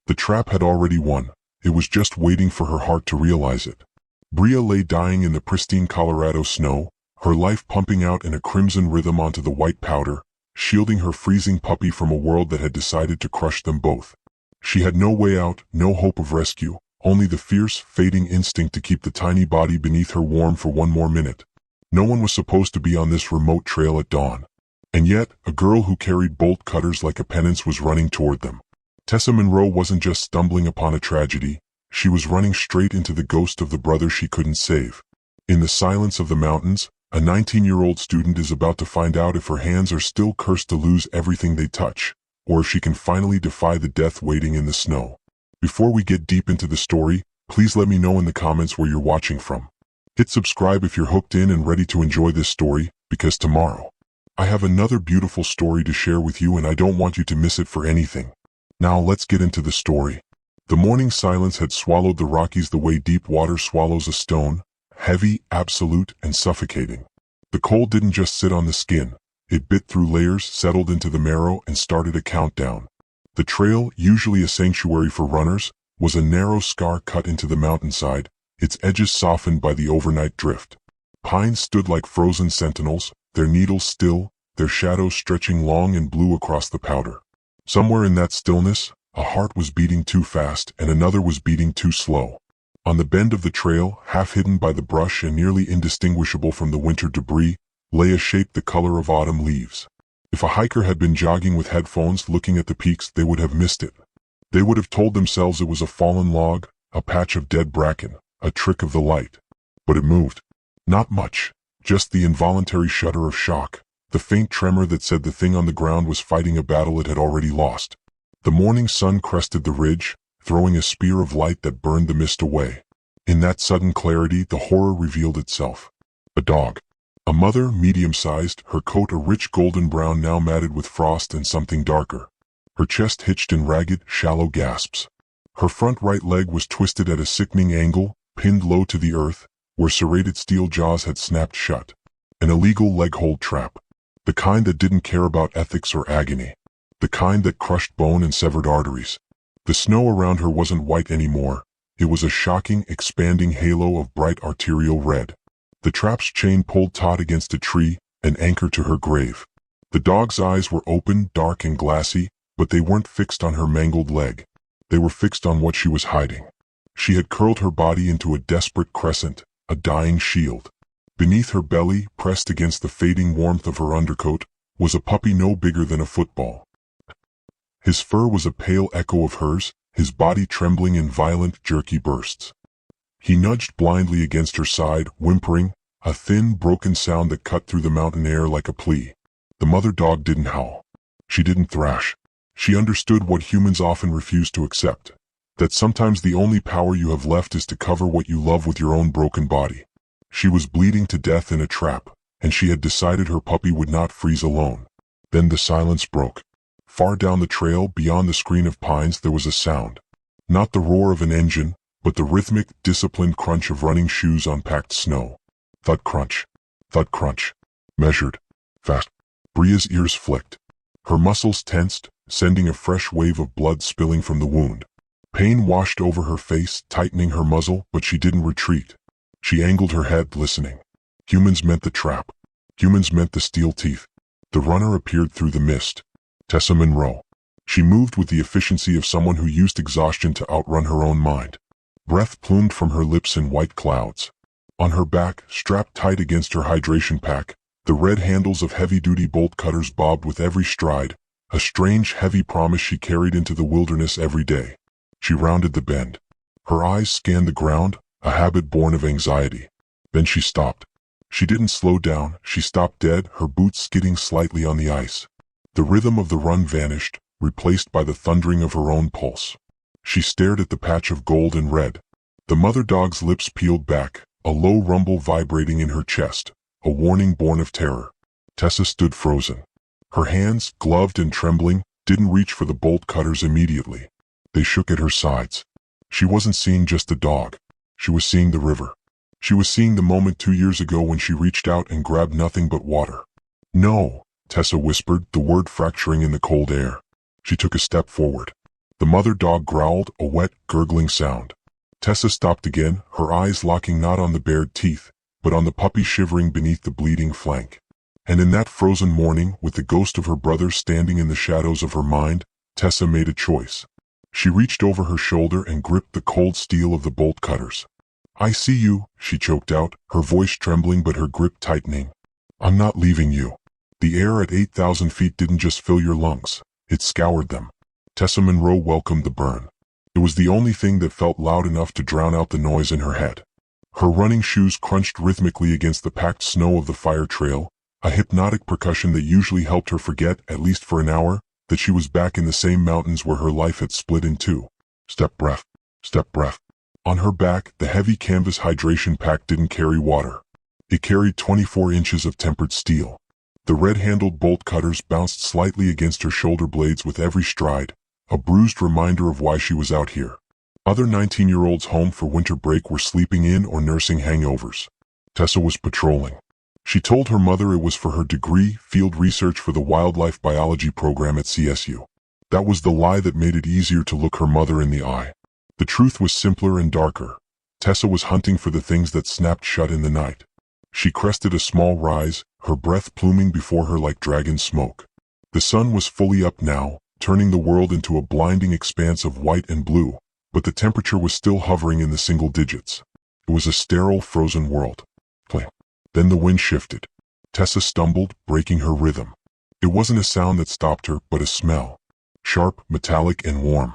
The trap had already won. It was just waiting for her heart to realize it. Bria lay dying in the pristine Colorado snow, her life pumping out in a crimson rhythm onto the white powder, shielding her freezing puppy from a world that had decided to crush them both. She had no way out, no hope of rescue, only the fierce, fading instinct to keep the tiny body beneath her warm for one more minute. No one was supposed to be on this remote trail at dawn. And yet, a girl who carried bolt cutters like a penance was running toward them. Tessa Monroe wasn't just stumbling upon a tragedy, she was running straight into the ghost of the brother she couldn't save. In the silence of the mountains, a 19-year-old student is about to find out if her hands are still cursed to lose everything they touch, or if she can finally defy the death waiting in the snow. Before we get deep into the story, please let me know in the comments where you're watching from. Hit subscribe if you're hooked in and ready to enjoy this story, because tomorrow, I have another beautiful story to share with you and I don't want you to miss it for anything. Now let's get into the story. The morning silence had swallowed the Rockies the way deep water swallows a stone, heavy, absolute, and suffocating. The cold didn't just sit on the skin, it bit through layers, settled into the marrow, and started a countdown. The trail, usually a sanctuary for runners, was a narrow scar cut into the mountainside, its edges softened by the overnight drift. Pines stood like frozen sentinels, their needles still, their shadows stretching long and blue across the powder. Somewhere in that stillness, a heart was beating too fast and another was beating too slow. On the bend of the trail, half hidden by the brush and nearly indistinguishable from the winter debris, lay a shape the color of autumn leaves. If a hiker had been jogging with headphones looking at the peaks, they would have missed it. They would have told themselves it was a fallen log, a patch of dead bracken, a trick of the light. But it moved. Not much, just the involuntary shudder of shock, the faint tremor that said the thing on the ground was fighting a battle it had already lost. The morning sun crested the ridge, throwing a spear of light that burned the mist away. In that sudden clarity, the horror revealed itself. A dog. A mother, medium-sized, her coat a rich golden brown now matted with frost and something darker. Her chest hitched in ragged, shallow gasps. Her front right leg was twisted at a sickening angle, pinned low to the earth, where serrated steel jaws had snapped shut. An illegal leg-hold trap. The kind that didn't care about ethics or agony. The kind that crushed bone and severed arteries. The snow around her wasn't white anymore. It was a shocking, expanding halo of bright arterial red. The trap's chain pulled taut against a tree, an anchor to her grave. The dog's eyes were open, dark and glassy, but they weren't fixed on her mangled leg. They were fixed on what she was hiding. She had curled her body into a desperate crescent, a dying shield. Beneath her belly, pressed against the fading warmth of her undercoat, was a puppy no bigger than a football. His fur was a pale echo of hers, his body trembling in violent, jerky bursts. He nudged blindly against her side, whimpering, a thin, broken sound that cut through the mountain air like a plea. The mother dog didn't howl. She didn't thrash. She understood what humans often refuse to accept, that sometimes the only power you have left is to cover what you love with your own broken body. She was bleeding to death in a trap, and she had decided her puppy would not freeze alone. Then the silence broke. Far down the trail, beyond the screen of pines, there was a sound. Not the roar of an engine, but the rhythmic, disciplined crunch of running shoes on packed snow. Thud crunch. Thud crunch. Measured. Fast. Bria's ears flicked. Her muscles tensed, sending a fresh wave of blood spilling from the wound. Pain washed over her face, tightening her muzzle, but she didn't retreat. She angled her head, listening. Humans meant the trap. Humans meant the steel teeth. The runner appeared through the mist. Tessa Monroe. She moved with the efficiency of someone who used exhaustion to outrun her own mind. Breath plumed from her lips in white clouds. On her back, strapped tight against her hydration pack, the red handles of heavy-duty bolt cutters bobbed with every stride, a strange, heavy promise she carried into the wilderness every day. She rounded the bend. Her eyes scanned the ground, a habit born of anxiety. Then she stopped. She didn't slow down, she stopped dead, her boots skidding slightly on the ice. The rhythm of the run vanished, replaced by the thundering of her own pulse. She stared at the patch of gold and red. The mother dog's lips peeled back, a low rumble vibrating in her chest, a warning born of terror. Tessa stood frozen. Her hands, gloved and trembling, didn't reach for the bolt cutters immediately. They shook at her sides. She wasn't seeing just the dog. She was seeing the river. She was seeing the moment 2 years ago when she reached out and grabbed nothing but water. "No," Tessa whispered, the word fracturing in the cold air. She took a step forward. The mother dog growled, a wet, gurgling sound. Tessa stopped again, her eyes locking not on the bared teeth, but on the puppy shivering beneath the bleeding flank. And in that frozen morning, with the ghost of her brother standing in the shadows of her mind, Tessa made a choice. She reached over her shoulder and gripped the cold steel of the bolt cutters. "I see you," she choked out, her voice trembling but her grip tightening. "I'm not leaving you." The air at 8,000 feet didn't just fill your lungs, it scoured them. Tessa Monroe welcomed the burn. It was the only thing that felt loud enough to drown out the noise in her head. Her running shoes crunched rhythmically against the packed snow of the fire trail, a hypnotic percussion that usually helped her forget, at least for an hour, that she was back in the same mountains where her life had split in two. Step breath. Step breath. On her back, the heavy canvas hydration pack didn't carry water. It carried 24 inches of tempered steel. The red-handled bolt cutters bounced slightly against her shoulder blades with every stride, a bruised reminder of why she was out here. Other 19-year-olds home for winter break were sleeping in or nursing hangovers. Tessa was patrolling. She told her mother it was for her degree, field research for the wildlife biology program at CSU. That was the lie that made it easier to look her mother in the eye. The truth was simpler and darker. Tessa was hunting for the things that snapped shut in the night. She crested a small rise, her breath pluming before her like dragon smoke. The sun was fully up now, turning the world into a blinding expanse of white and blue, but the temperature was still hovering in the single digits. It was a sterile, frozen world. Then the wind shifted. Tessa stumbled, breaking her rhythm. It wasn't a sound that stopped her, but a smell. Sharp, metallic, and warm.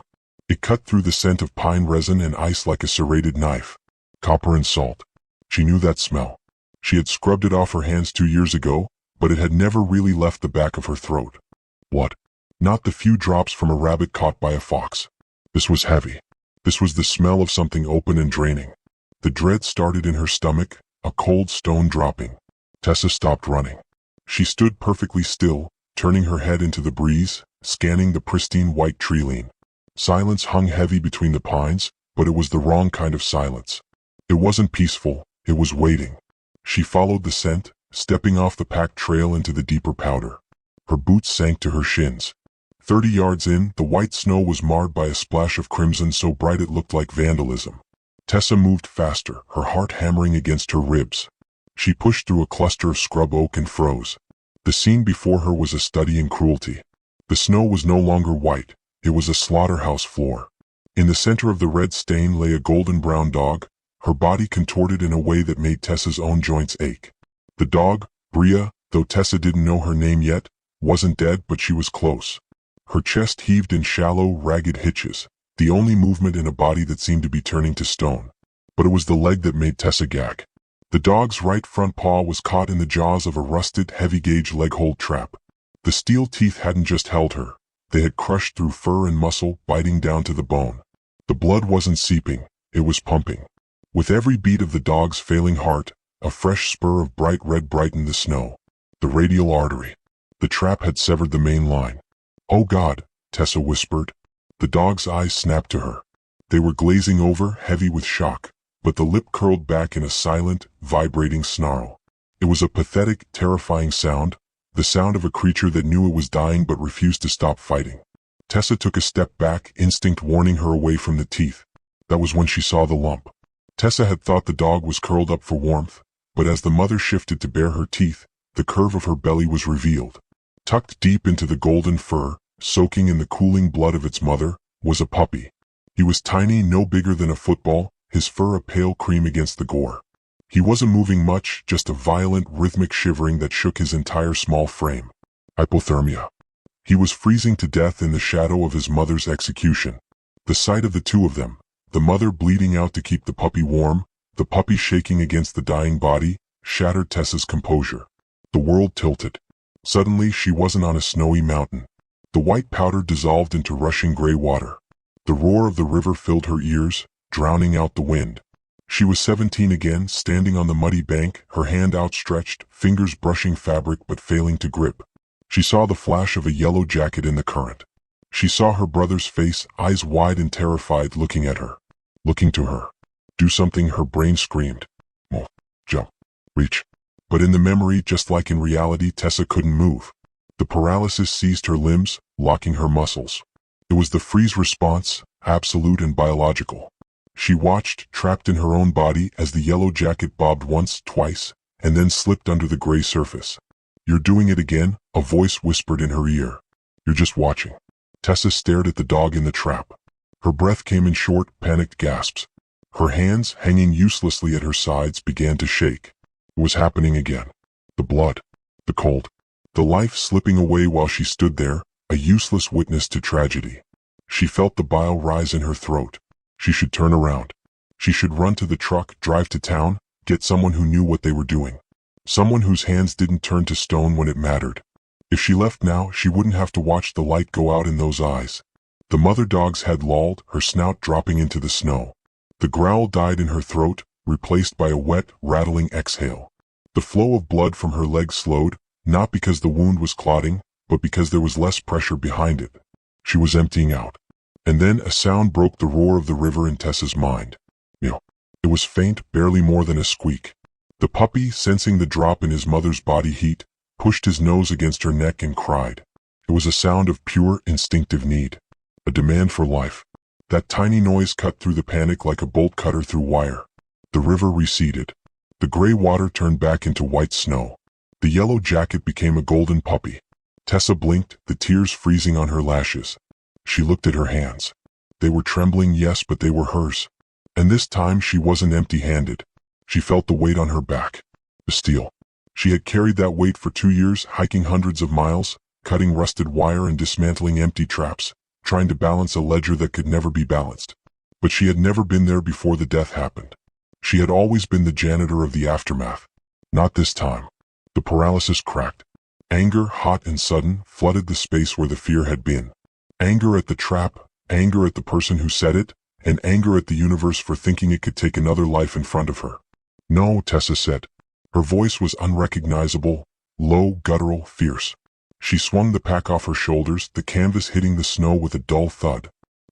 It cut through the scent of pine resin and ice like a serrated knife. Copper and salt. She knew that smell. She had scrubbed it off her hands 2 years ago, but it had never really left the back of her throat. What? Not the few drops from a rabbit caught by a fox. This was heavy. This was the smell of something open and draining. The dread started in her stomach, a cold stone dropping. Tessa stopped running. She stood perfectly still, turning her head into the breeze, scanning the pristine white tree-line. Silence hung heavy between the pines, but it was the wrong kind of silence. It wasn't peaceful, it was waiting. She followed the scent, stepping off the packed trail into the deeper powder. Her boots sank to her shins. 30 yards in, the white snow was marred by a splash of crimson so bright it looked like vandalism. Tessa moved faster, her heart hammering against her ribs. She pushed through a cluster of scrub oak and froze. The scene before her was a study in cruelty. The snow was no longer white, it was a slaughterhouse floor. In the center of the red stain lay a golden brown dog, her body contorted in a way that made Tessa's own joints ache. The dog, Bria, though Tessa didn't know her name yet, wasn't dead, but she was close. Her chest heaved in shallow, ragged hitches, the only movement in a body that seemed to be turning to stone. But it was the leg that made Tessa gag. The dog's right front paw was caught in the jaws of a rusted, heavy-gauge leg-hold trap. The steel teeth hadn't just held her. They had crushed through fur and muscle, biting down to the bone. The blood wasn't seeping, it was pumping. With every beat of the dog's failing heart, a fresh spur of bright red brightened the snow. The radial artery. The trap had severed the main line. "Oh God," Tessa whispered. The dog's eyes snapped to her. They were glazing over, heavy with shock, but the lip curled back in a silent, vibrating snarl. It was a pathetic, terrifying sound, the sound of a creature that knew it was dying but refused to stop fighting. Tessa took a step back, instinct warning her away from the teeth. That was when she saw the lump. Tessa had thought the dog was curled up for warmth, but as the mother shifted to bare her teeth, the curve of her belly was revealed. Tucked deep into the golden fur, soaking in the cooling blood of its mother, was a puppy. He was tiny, no bigger than a football, his fur a pale cream against the gore. He wasn't moving much, just a violent, rhythmic shivering that shook his entire small frame. Hypothermia. He was freezing to death in the shadow of his mother's execution. The sight of the two of them, the mother bleeding out to keep the puppy warm, the puppy shaking against the dying body, shattered Tessa's composure. The world tilted. Suddenly she wasn't on a snowy mountain. The white powder dissolved into rushing gray water. The roar of the river filled her ears, drowning out the wind. She was 17 again, standing on the muddy bank, her hand outstretched, fingers brushing fabric but failing to grip. She saw the flash of a yellow jacket in the current. She saw her brother's face, eyes wide and terrified, looking at her. Looking to her. Do something, her brain screamed. Move. Jump. Reach. But in the memory, just like in reality, Tessa couldn't move. The paralysis seized her limbs, locking her muscles. It It was the freeze response, absolute and biological. She watched, trapped in her own body, as the yellow jacket bobbed once, twice, and then slipped under the gray surface. "You're doing it again," a voice whispered in her ear. "You're just watching." Tessa stared at the dog in the trap. Her breath came in short, panicked gasps. Her hands, hanging uselessly at her sides, began to shake. It was happening again. The blood. The cold. The life slipping away while she stood there, a useless witness to tragedy. She felt the bile rise in her throat. She should turn around. She should run to the truck, drive to town, get someone who knew what they were doing. Someone whose hands didn't turn to stone when it mattered. If she left now, she wouldn't have to watch the light go out in those eyes. The mother dog's head lolled, her snout dropping into the snow. The growl died in her throat, replaced by a wet, rattling exhale. The flow of blood from her leg slowed, not because the wound was clotting, but because there was less pressure behind it. She was emptying out. And then a sound broke the roar of the river in Tessa's mind. Meow. It was faint, barely more than a squeak. The puppy, sensing the drop in his mother's body heat, pushed his nose against her neck and cried. It was a sound of pure, instinctive need. A demand for life. That tiny noise cut through the panic like a bolt cutter through wire. The river receded. The gray water turned back into white snow. The yellow jacket became a golden puppy. Tessa blinked, the tears freezing on her lashes. She looked at her hands. They were trembling, yes, but they were hers. And this time she wasn't empty-handed. She felt the weight on her back. The steel. She had carried that weight for 2 years, hiking hundreds of miles, cutting rusted wire and dismantling empty traps, trying to balance a ledger that could never be balanced. But she had never been there before the death happened. She had always been the janitor of the aftermath. Not this time. The paralysis cracked. Anger, hot and sudden, flooded the space where the fear had been. Anger at the trap, anger at the person who said it, and anger at the universe for thinking it could take another life in front of her. "No," Tessa said. Her voice was unrecognizable, low, guttural, fierce. She swung the pack off her shoulders, the canvas hitting the snow with a dull thud.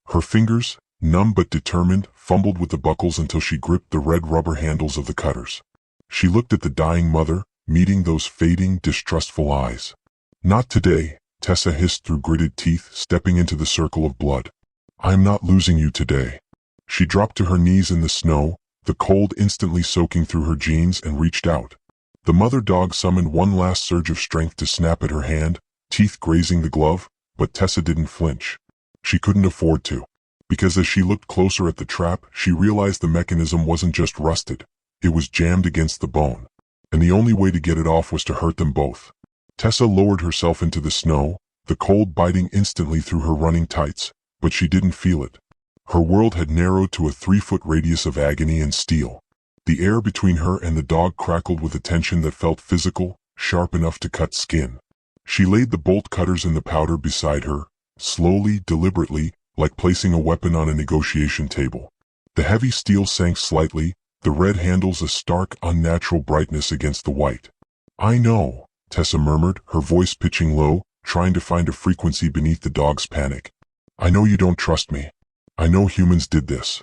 Her fingers, numb but determined, fumbled with the buckles until she gripped the red rubber handles of the cutters. She looked at the dying mother, meeting those fading, distrustful eyes. "Not today," Tessa hissed through gritted teeth, stepping into the circle of blood. "I am not losing you today." She dropped to her knees in the snow, the cold instantly soaking through her jeans, and reached out. The mother dog summoned one last surge of strength to snap at her hand, teeth grazing the glove, but Tessa didn't flinch. She couldn't afford to. Because as she looked closer at the trap, she realized the mechanism wasn't just rusted. It was jammed against the bone. And the only way to get it off was to hurt them both. Tessa lowered herself into the snow, the cold biting instantly through her running tights, but she didn't feel it. Her world had narrowed to a 3-foot radius of agony and steel. The air between her and the dog crackled with a tension that felt physical, sharp enough to cut skin. She laid the bolt cutters in the powder beside her, slowly, deliberately, like placing a weapon on a negotiation table. The heavy steel sank slightly, the red handles a stark, unnatural brightness against the white. "I know," Tessa murmured, her voice pitching low, trying to find a frequency beneath the dog's panic. "I know you don't trust me. I know humans did this."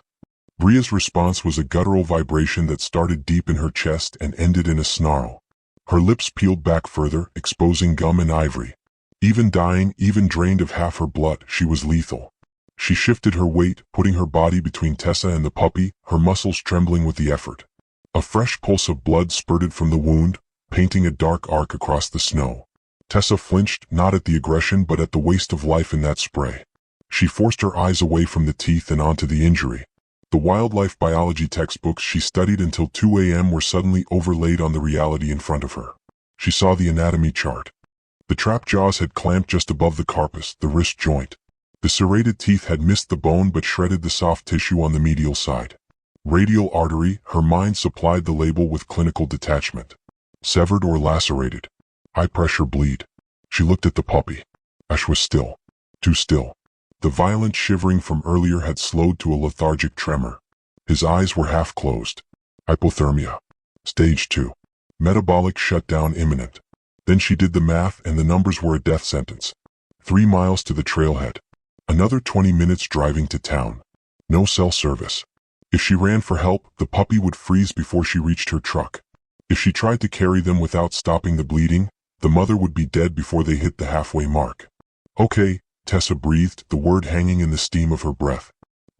Bria's response was a guttural vibration that started deep in her chest and ended in a snarl. Her lips peeled back further, exposing gum and ivory. Even dying, even drained of half her blood, she was lethal. She shifted her weight, putting her body between Tessa and the puppy, her muscles trembling with the effort. A fresh pulse of blood spurted from the wound, painting a dark arc across the snow. Tessa flinched, not at the aggression but at the waste of life in that spray. She forced her eyes away from the teeth and onto the injury. The wildlife biology textbooks she studied until 2 a.m. were suddenly overlaid on the reality in front of her. She saw the anatomy chart. The trap jaws had clamped just above the carpus, the wrist joint. The serrated teeth had missed the bone but shredded the soft tissue on the medial side. Radial artery, her mind supplied the label with clinical detachment. Severed or lacerated. High pressure bleed. She looked at the puppy. Ash was still. Too still. The violent shivering from earlier had slowed to a lethargic tremor. His eyes were half closed. Hypothermia. Stage 2. Metabolic shutdown imminent. Then she did the math and the numbers were a death sentence. 3 miles to the trailhead. Another 20 minutes driving to town. No cell service. If she ran for help, the puppy would freeze before she reached her truck. If she tried to carry them without stopping the bleeding, the mother would be dead before they hit the halfway mark. Okay, Tessa breathed, the word hanging in the steam of her breath.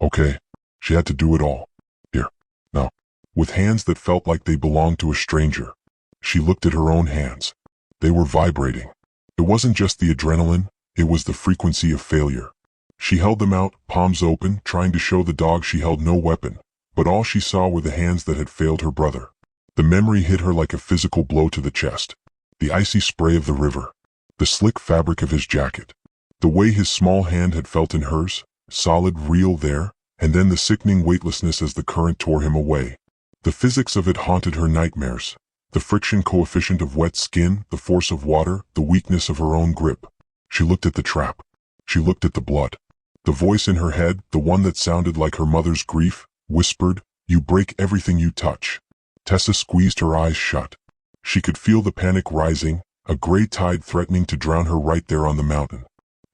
Okay. She had to do it all. Here. Now. With hands that felt like they belonged to a stranger. She looked at her own hands. They were vibrating. It wasn't just the adrenaline, it was the frequency of failure. She held them out, palms open, trying to show the dog she held no weapon, but all she saw were the hands that had failed her brother. The memory hit her like a physical blow to the chest. The icy spray of the river. The slick fabric of his jacket. The way his small hand had felt in hers, solid, real there, and then the sickening weightlessness as the current tore him away. The physics of it haunted her nightmares. The friction coefficient of wet skin, the force of water, the weakness of her own grip. She looked at the trap. She looked at the blood. The voice in her head, the one that sounded like her mother's grief, whispered, "You break everything you touch." Tessa squeezed her eyes shut. She could feel the panic rising, a gray tide threatening to drown her right there on the mountain.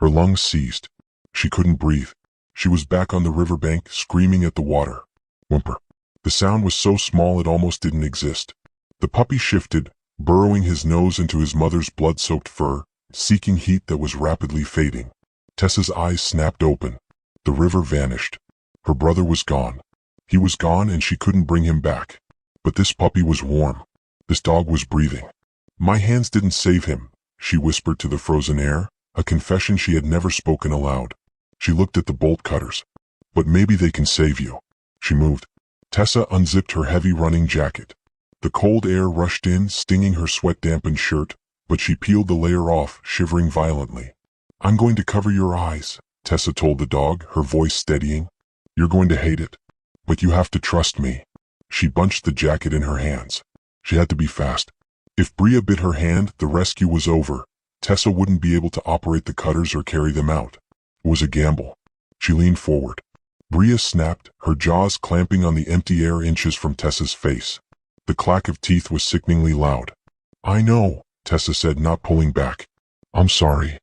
Her lungs seized. She couldn't breathe. She was back on the riverbank, screaming at the water. Whimper. The sound was so small it almost didn't exist. The puppy shifted, burrowing his nose into his mother's blood-soaked fur, seeking heat that was rapidly fading. Tessa's eyes snapped open. The river vanished. Her brother was gone. He was gone and she couldn't bring him back. But this puppy was warm. This dog was breathing. "My hands didn't save him," she whispered to the frozen air, a confession she had never spoken aloud. She looked at the bolt cutters. "But maybe they can save you." She moved. Tessa unzipped her heavy running jacket. The cold air rushed in, stinging her sweat-dampened shirt, but she peeled the layer off, shivering violently. "I'm going to cover your eyes," Tessa told the dog, her voice steadying. "You're going to hate it. But you have to trust me." She bunched the jacket in her hands. She had to be fast. If Bria bit her hand, the rescue was over. Tessa wouldn't be able to operate the cutters or carry them out. It was a gamble. She leaned forward. Bria snapped, her jaws clamping on the empty air inches from Tessa's face. The clack of teeth was sickeningly loud. "I know," Tessa said, not pulling back. "I'm sorry."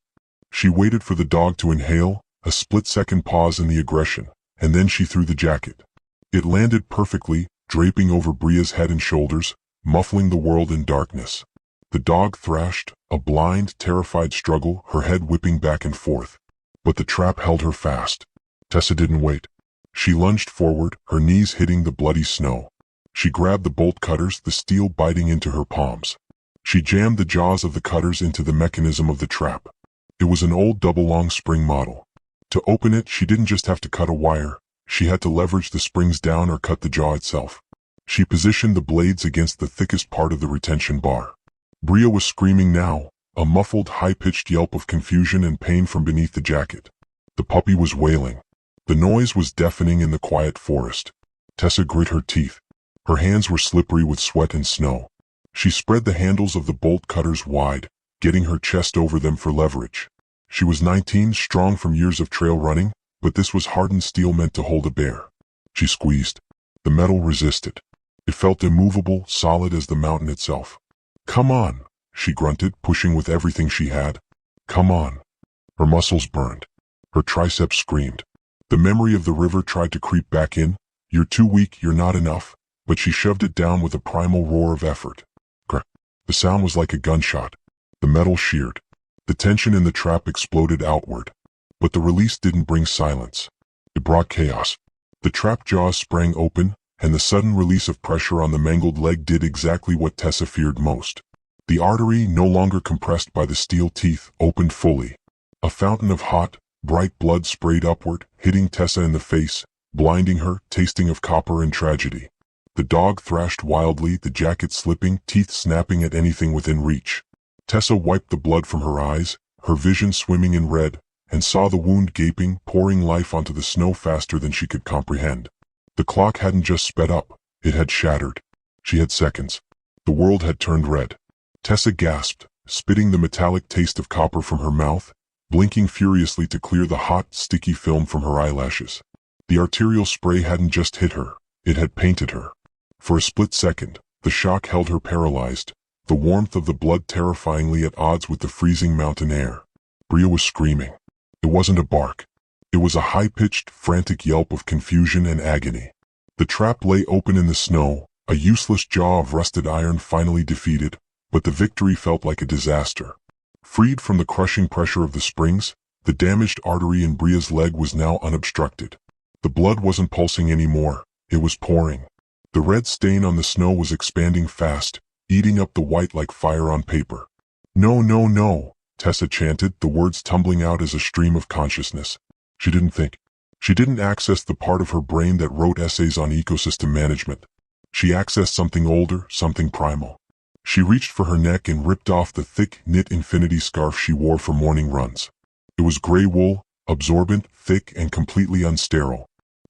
She waited for the dog to inhale, a split-second pause in the aggression, and then she threw the jacket. It landed perfectly, draping over Bria's head and shoulders, muffling the world in darkness. The dog thrashed, a blind, terrified struggle, her head whipping back and forth. But the trap held her fast. Tessa didn't wait. She lunged forward, her knees hitting the bloody snow. She grabbed the bolt cutters, the steel biting into her palms. She jammed the jaws of the cutters into the mechanism of the trap. It was an old double-long spring model. To open it, she didn't just have to cut a wire. She had to leverage the springs down or cut the jaw itself. She positioned the blades against the thickest part of the retention bar. Bria was screaming now, a muffled, high-pitched yelp of confusion and pain from beneath the jacket. The puppy was wailing. The noise was deafening in the quiet forest. Tessa grit her teeth. Her hands were slippery with sweat and snow. She spread the handles of the bolt cutters wide, getting her chest over them for leverage. She was 19, strong from years of trail running, but this was hardened steel meant to hold a bear. She squeezed. The metal resisted. It felt immovable, solid as the mountain itself. "Come on," she grunted, pushing with everything she had. "Come on." Her muscles burned. Her triceps screamed. The memory of the river tried to creep back in. "You're too weak, you're not enough." But she shoved it down with a primal roar of effort. Crack. The sound was like a gunshot. The metal sheared. The tension in the trap exploded outward. But the release didn't bring silence. It brought chaos. The trap jaws sprang open, and the sudden release of pressure on the mangled leg did exactly what Tessa feared most. The artery, no longer compressed by the steel teeth, opened fully. A fountain of hot, bright blood sprayed upward, hitting Tessa in the face, blinding her, tasting of copper and tragedy. The dog thrashed wildly, the jacket slipping, teeth snapping at anything within reach. Tessa wiped the blood from her eyes, her vision swimming in red, and saw the wound gaping, pouring life onto the snow faster than she could comprehend. The clock hadn't just sped up, it had shattered. She had seconds. The world had turned red. Tessa gasped, spitting the metallic taste of copper from her mouth, blinking furiously to clear the hot, sticky film from her eyelashes. The arterial spray hadn't just hit her, it had painted her. For a split second, the shock held her paralyzed, the warmth of the blood terrifyingly at odds with the freezing mountain air. Bria was screaming. It wasn't a bark. It was a high-pitched, frantic yelp of confusion and agony. The trap lay open in the snow, a useless jaw of rusted iron finally defeated, but the victory felt like a disaster. Freed from the crushing pressure of the springs, The damaged artery in Bria's leg was now unobstructed. The blood wasn't pulsing anymore, it was pouring. The red stain on the snow was expanding fast, eating up the white like fire on paper. "No, no, no," Tessa chanted, the words tumbling out as a stream of consciousness. She didn't think. She didn't access the part of her brain that wrote essays on ecosystem management. She accessed something older, something primal. She reached for her neck and ripped off the thick, knit infinity scarf she wore for morning runs. It was gray wool, absorbent, thick, and completely unsterile.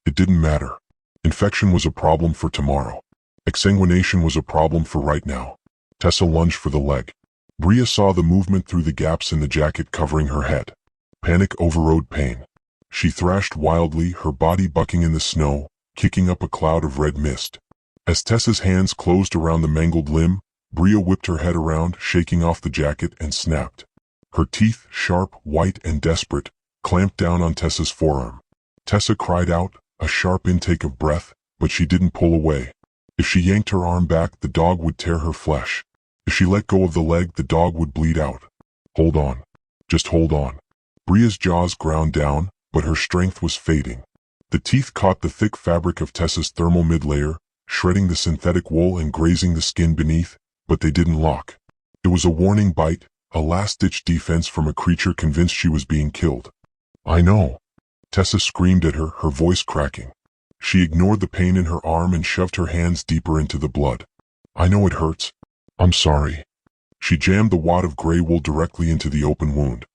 It didn't matter. Infection was a problem for tomorrow. Exsanguination was a problem for right now. Tessa lunged for the leg. Bria saw the movement through the gaps in the jacket covering her head. Panic overrode pain. She thrashed wildly, her body bucking in the snow, kicking up a cloud of red mist. As Tessa's hands closed around the mangled limb, Bria whipped her head around, shaking off the jacket, and snapped. Her teeth, sharp, white, and desperate, clamped down on Tessa's forearm. Tessa cried out, a sharp intake of breath, but she didn't pull away. If she yanked her arm back, the dog would tear her flesh. If she let go of the leg, the dog would bleed out. Hold on. Just hold on. Bria's jaws ground down, but her strength was fading. The teeth caught the thick fabric of Tessa's thermal mid-layer, shredding the synthetic wool and grazing the skin beneath, but they didn't lock. It was a warning bite, a last-ditch defense from a creature convinced she was being killed. "I know." Tessa screamed at her, her voice cracking. She ignored the pain in her arm and shoved her hands deeper into the blood. "I know it hurts. I'm sorry." She jammed the wad of gray wool directly into the open wound.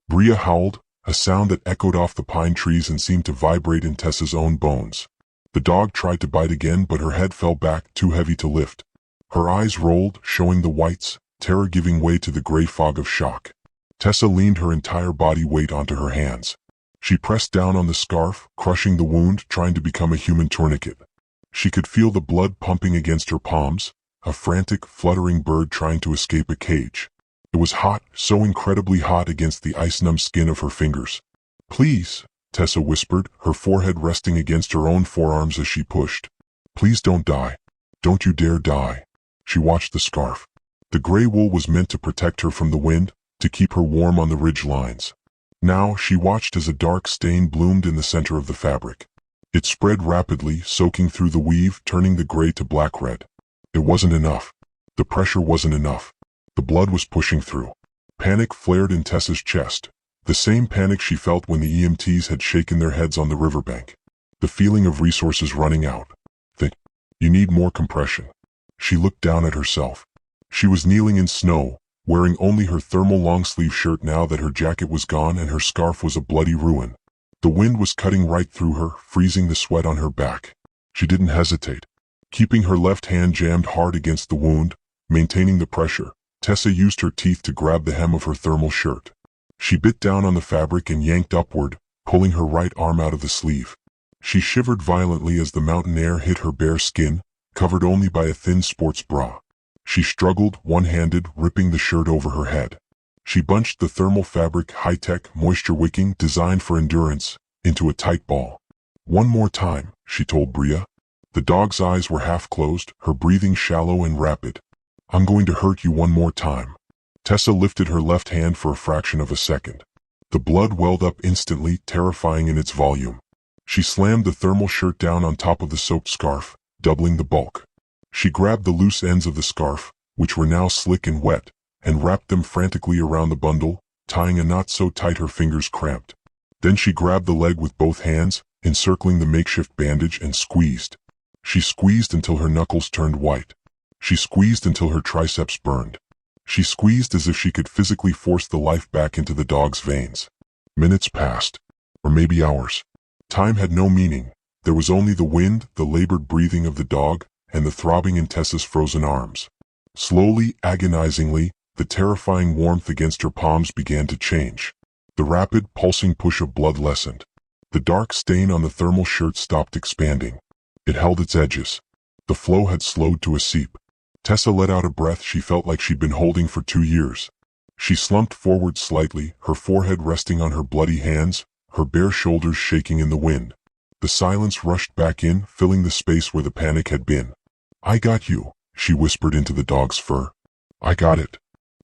Bria howled, a sound that echoed off the pine trees and seemed to vibrate in Tessa's own bones. The dog tried to bite again, but her head fell back, too heavy to lift. Her eyes rolled, showing the whites, terror giving way to the gray fog of shock. Tessa leaned her entire body weight onto her hands. She pressed down on the scarf, crushing the wound, trying to become a human tourniquet. She could feel the blood pumping against her palms, a frantic, fluttering bird trying to escape a cage. It was hot, so incredibly hot against the ice-numb skin of her fingers. "Please," Tessa whispered, her forehead resting against her own forearms as she pushed. "Please don't die. Don't you dare die." She watched the scarf. The gray wool was meant to protect her from the wind, to keep her warm on the ridge lines. Now she watched as a dark stain bloomed in the center of the fabric. It spread rapidly, soaking through the weave, turning the gray to black-red. It wasn't enough. The pressure wasn't enough. The blood was pushing through. Panic flared in Tessa's chest, the same panic she felt when the EMTs had shaken their heads on the riverbank. The feeling of resources running out. You need more compression. She looked down at herself. She was kneeling in snow, wearing only her thermal long-sleeve shirt now that her jacket was gone and her scarf was a bloody ruin. The wind was cutting right through her, freezing the sweat on her back. She didn't hesitate. Keeping her left hand jammed hard against the wound, maintaining the pressure, Tessa used her teeth to grab the hem of her thermal shirt. She bit down on the fabric and yanked upward, pulling her right arm out of the sleeve. She shivered violently as the mountain air hit her bare skin, covered only by a thin sports bra. She struggled, one-handed, ripping the shirt over her head. She bunched the thermal fabric, high-tech, moisture-wicking, designed for endurance, into a tight ball. "One more time," she told Bria. The dog's eyes were half-closed, her breathing shallow and rapid. "I'm going to hurt you one more time." Tessa lifted her left hand for a fraction of a second. The blood welled up instantly, terrifying in its volume. She slammed the thermal shirt down on top of the soaked scarf, doubling the bulk. She grabbed the loose ends of the scarf, which were now slick and wet, and wrapped them frantically around the bundle, tying a knot so tight her fingers cramped. Then she grabbed the leg with both hands, encircling the makeshift bandage, and squeezed. She squeezed until her knuckles turned white. She squeezed until her triceps burned. She squeezed as if she could physically force the life back into the dog's veins. Minutes passed. Or maybe hours. Time had no meaning. There was only the wind, the labored breathing of the dog, and the throbbing in Tessa's frozen arms. Slowly, agonizingly, the terrifying warmth against her palms began to change. The rapid, pulsing push of blood lessened. The dark stain on the thermal shirt stopped expanding. It held its edges. The flow had slowed to a seep. Tessa let out a breath she felt like she'd been holding for 2 years. She slumped forward slightly, her forehead resting on her bloody hands, her bare shoulders shaking in the wind. The silence rushed back in, filling the space where the panic had been. "I got you," she whispered into the dog's fur. "I got it."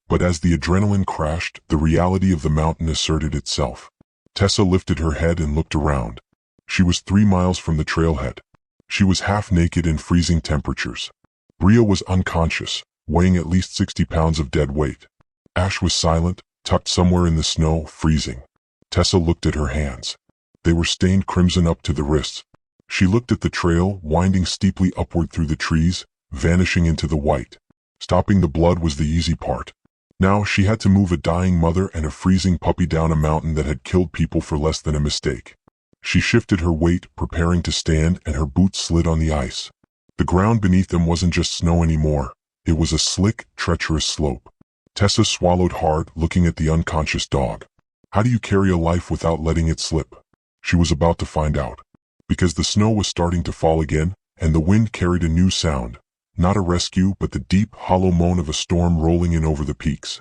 But as the adrenaline crashed, the reality of the mountain asserted itself. Tessa lifted her head and looked around. She was 3 miles from the trailhead. She was half naked in freezing temperatures. Bria was unconscious, weighing at least 60 pounds of dead weight. Ash was silent, tucked somewhere in the snow, freezing. Tessa looked at her hands. They were stained crimson up to the wrists. She looked at the trail, winding steeply upward through the trees, vanishing into the white. Stopping the blood was the easy part. Now she had to move a dying mother and a freezing puppy down a mountain that had killed people for less than a mistake. She shifted her weight, preparing to stand, and her boots slid on the ice. The ground beneath them wasn't just snow anymore. It was a slick, treacherous slope. Tessa swallowed hard, looking at the unconscious dog. How do you carry a life without letting it slip? She was about to find out. Because the snow was starting to fall again, and the wind carried a new sound. Not a rescue, but the deep, hollow moan of a storm rolling in over the peaks.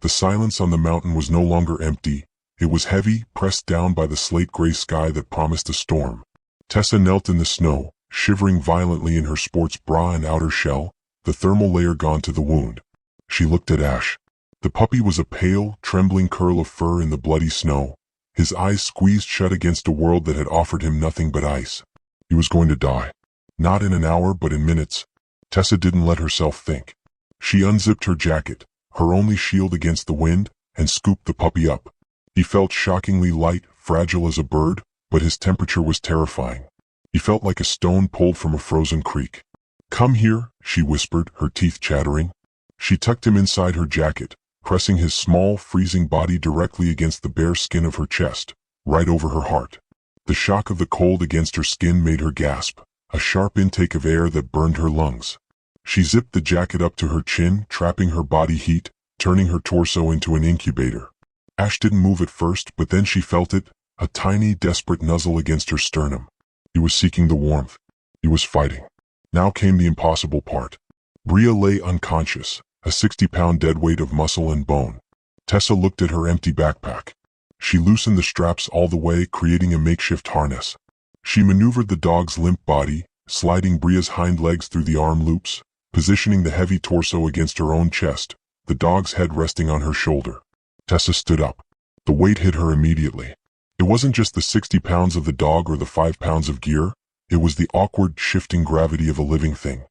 The silence on the mountain was no longer empty. It was heavy, pressed down by the slate-gray sky that promised a storm. Tessa knelt in the snow, shivering violently in her sports bra and outer shell, the thermal layer gone to the wound. She looked at Ash. The puppy was a pale, trembling curl of fur in the bloody snow, his eyes squeezed shut against a world that had offered him nothing but ice. He was going to die. Not in an hour, but in minutes. Tessa didn't let herself think. She unzipped her jacket, her only shield against the wind, and scooped the puppy up. He felt shockingly light, fragile as a bird, but his temperature was terrifying. He felt like a stone pulled from a frozen creek. "Come here," she whispered, her teeth chattering. She tucked him inside her jacket, pressing his small, freezing body directly against the bare skin of her chest, right over her heart. The shock of the cold against her skin made her gasp, a sharp intake of air that burned her lungs. She zipped the jacket up to her chin, trapping her body heat, turning her torso into an incubator. Ash didn't move at first, but then she felt it, a tiny, desperate nuzzle against her sternum. He was seeking the warmth. He was fighting. Now came the impossible part. Bria lay unconscious, a 60-pound dead weight of muscle and bone. Tessa looked at her empty backpack. She loosened the straps all the way, creating a makeshift harness. She maneuvered the dog's limp body, sliding Bria's hind legs through the arm loops, positioning the heavy torso against her own chest, the dog's head resting on her shoulder. Tessa stood up. The weight hit her immediately. It wasn't just the 60 pounds of the dog or the 5 pounds of gear. It was the awkward, shifting gravity of a living thing.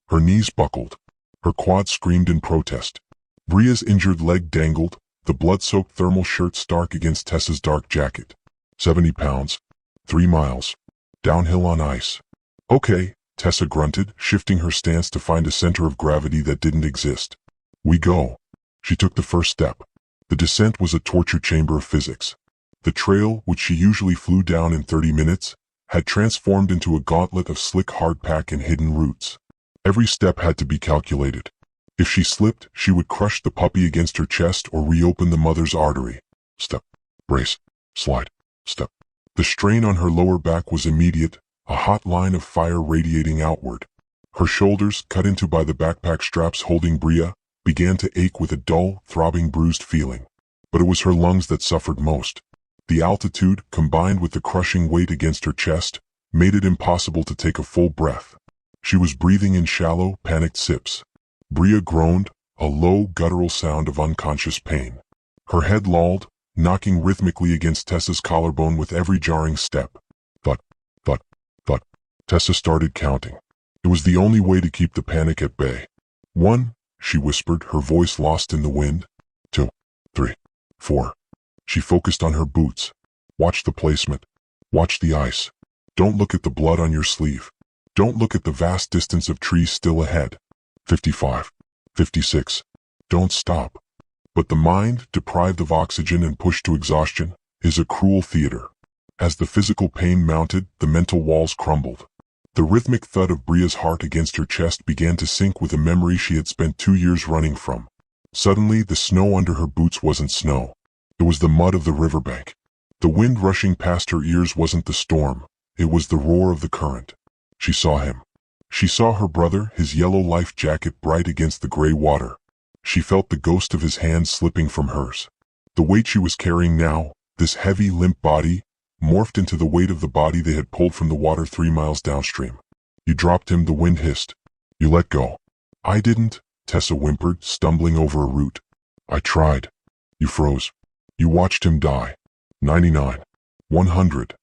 Her knees buckled. Her quads screamed in protest. Bria's injured leg dangled, the blood-soaked thermal shirt stark against Tessa's dark jacket. 70 pounds. 3 miles. Downhill on ice. Okay, Tessa grunted, shifting her stance to find a center of gravity that didn't exist. We go. She took the first step. The descent was a torture chamber of physics. The trail, which she usually flew down in 30 minutes, had transformed into a gauntlet of slick hardpack and hidden roots. Every step had to be calculated. If she slipped, she would crush the puppy against her chest or reopen the mother's artery. Step. Brace. Slide. Step. The strain on her lower back was immediate, a hot line of fire radiating outward. Her shoulders, cut into by the backpack straps holding Bria, began to ache with a dull, throbbing, bruised feeling. But it was her lungs that suffered most. The altitude, combined with the crushing weight against her chest, made it impossible to take a full breath. She was breathing in shallow, panicked sips. Bria groaned, a low, guttural sound of unconscious pain. Her head lolled, knocking rhythmically against Tessa's collarbone with every jarring step. Thud, thud, thud. Tessa started counting. It was the only way to keep the panic at bay. 1, she whispered, her voice lost in the wind. 2, 3, 4. She focused on her boots. Watch the placement. Watch the ice. Don't look at the blood on your sleeve. Don't look at the vast distance of trees still ahead. 55. 56. Don't stop. But the mind, deprived of oxygen and pushed to exhaustion, is a cruel theater. As the physical pain mounted, the mental walls crumbled. The rhythmic thud of Bria's heart against her chest began to sync with a memory she had spent 2 years running from. Suddenly, the snow under her boots wasn't snow. It was the mud of the riverbank. The wind rushing past her ears wasn't the storm. It was the roar of the current. She saw him. She saw her brother, his yellow life jacket bright against the gray water. She felt the ghost of his hand slipping from hers. The weight she was carrying now, this heavy, limp body, morphed into the weight of the body they had pulled from the water 3 miles downstream. You dropped him, the wind hissed. You let go. I didn't, Tessa whimpered, stumbling over a root. I tried. You froze. You watched him die. 99. 100.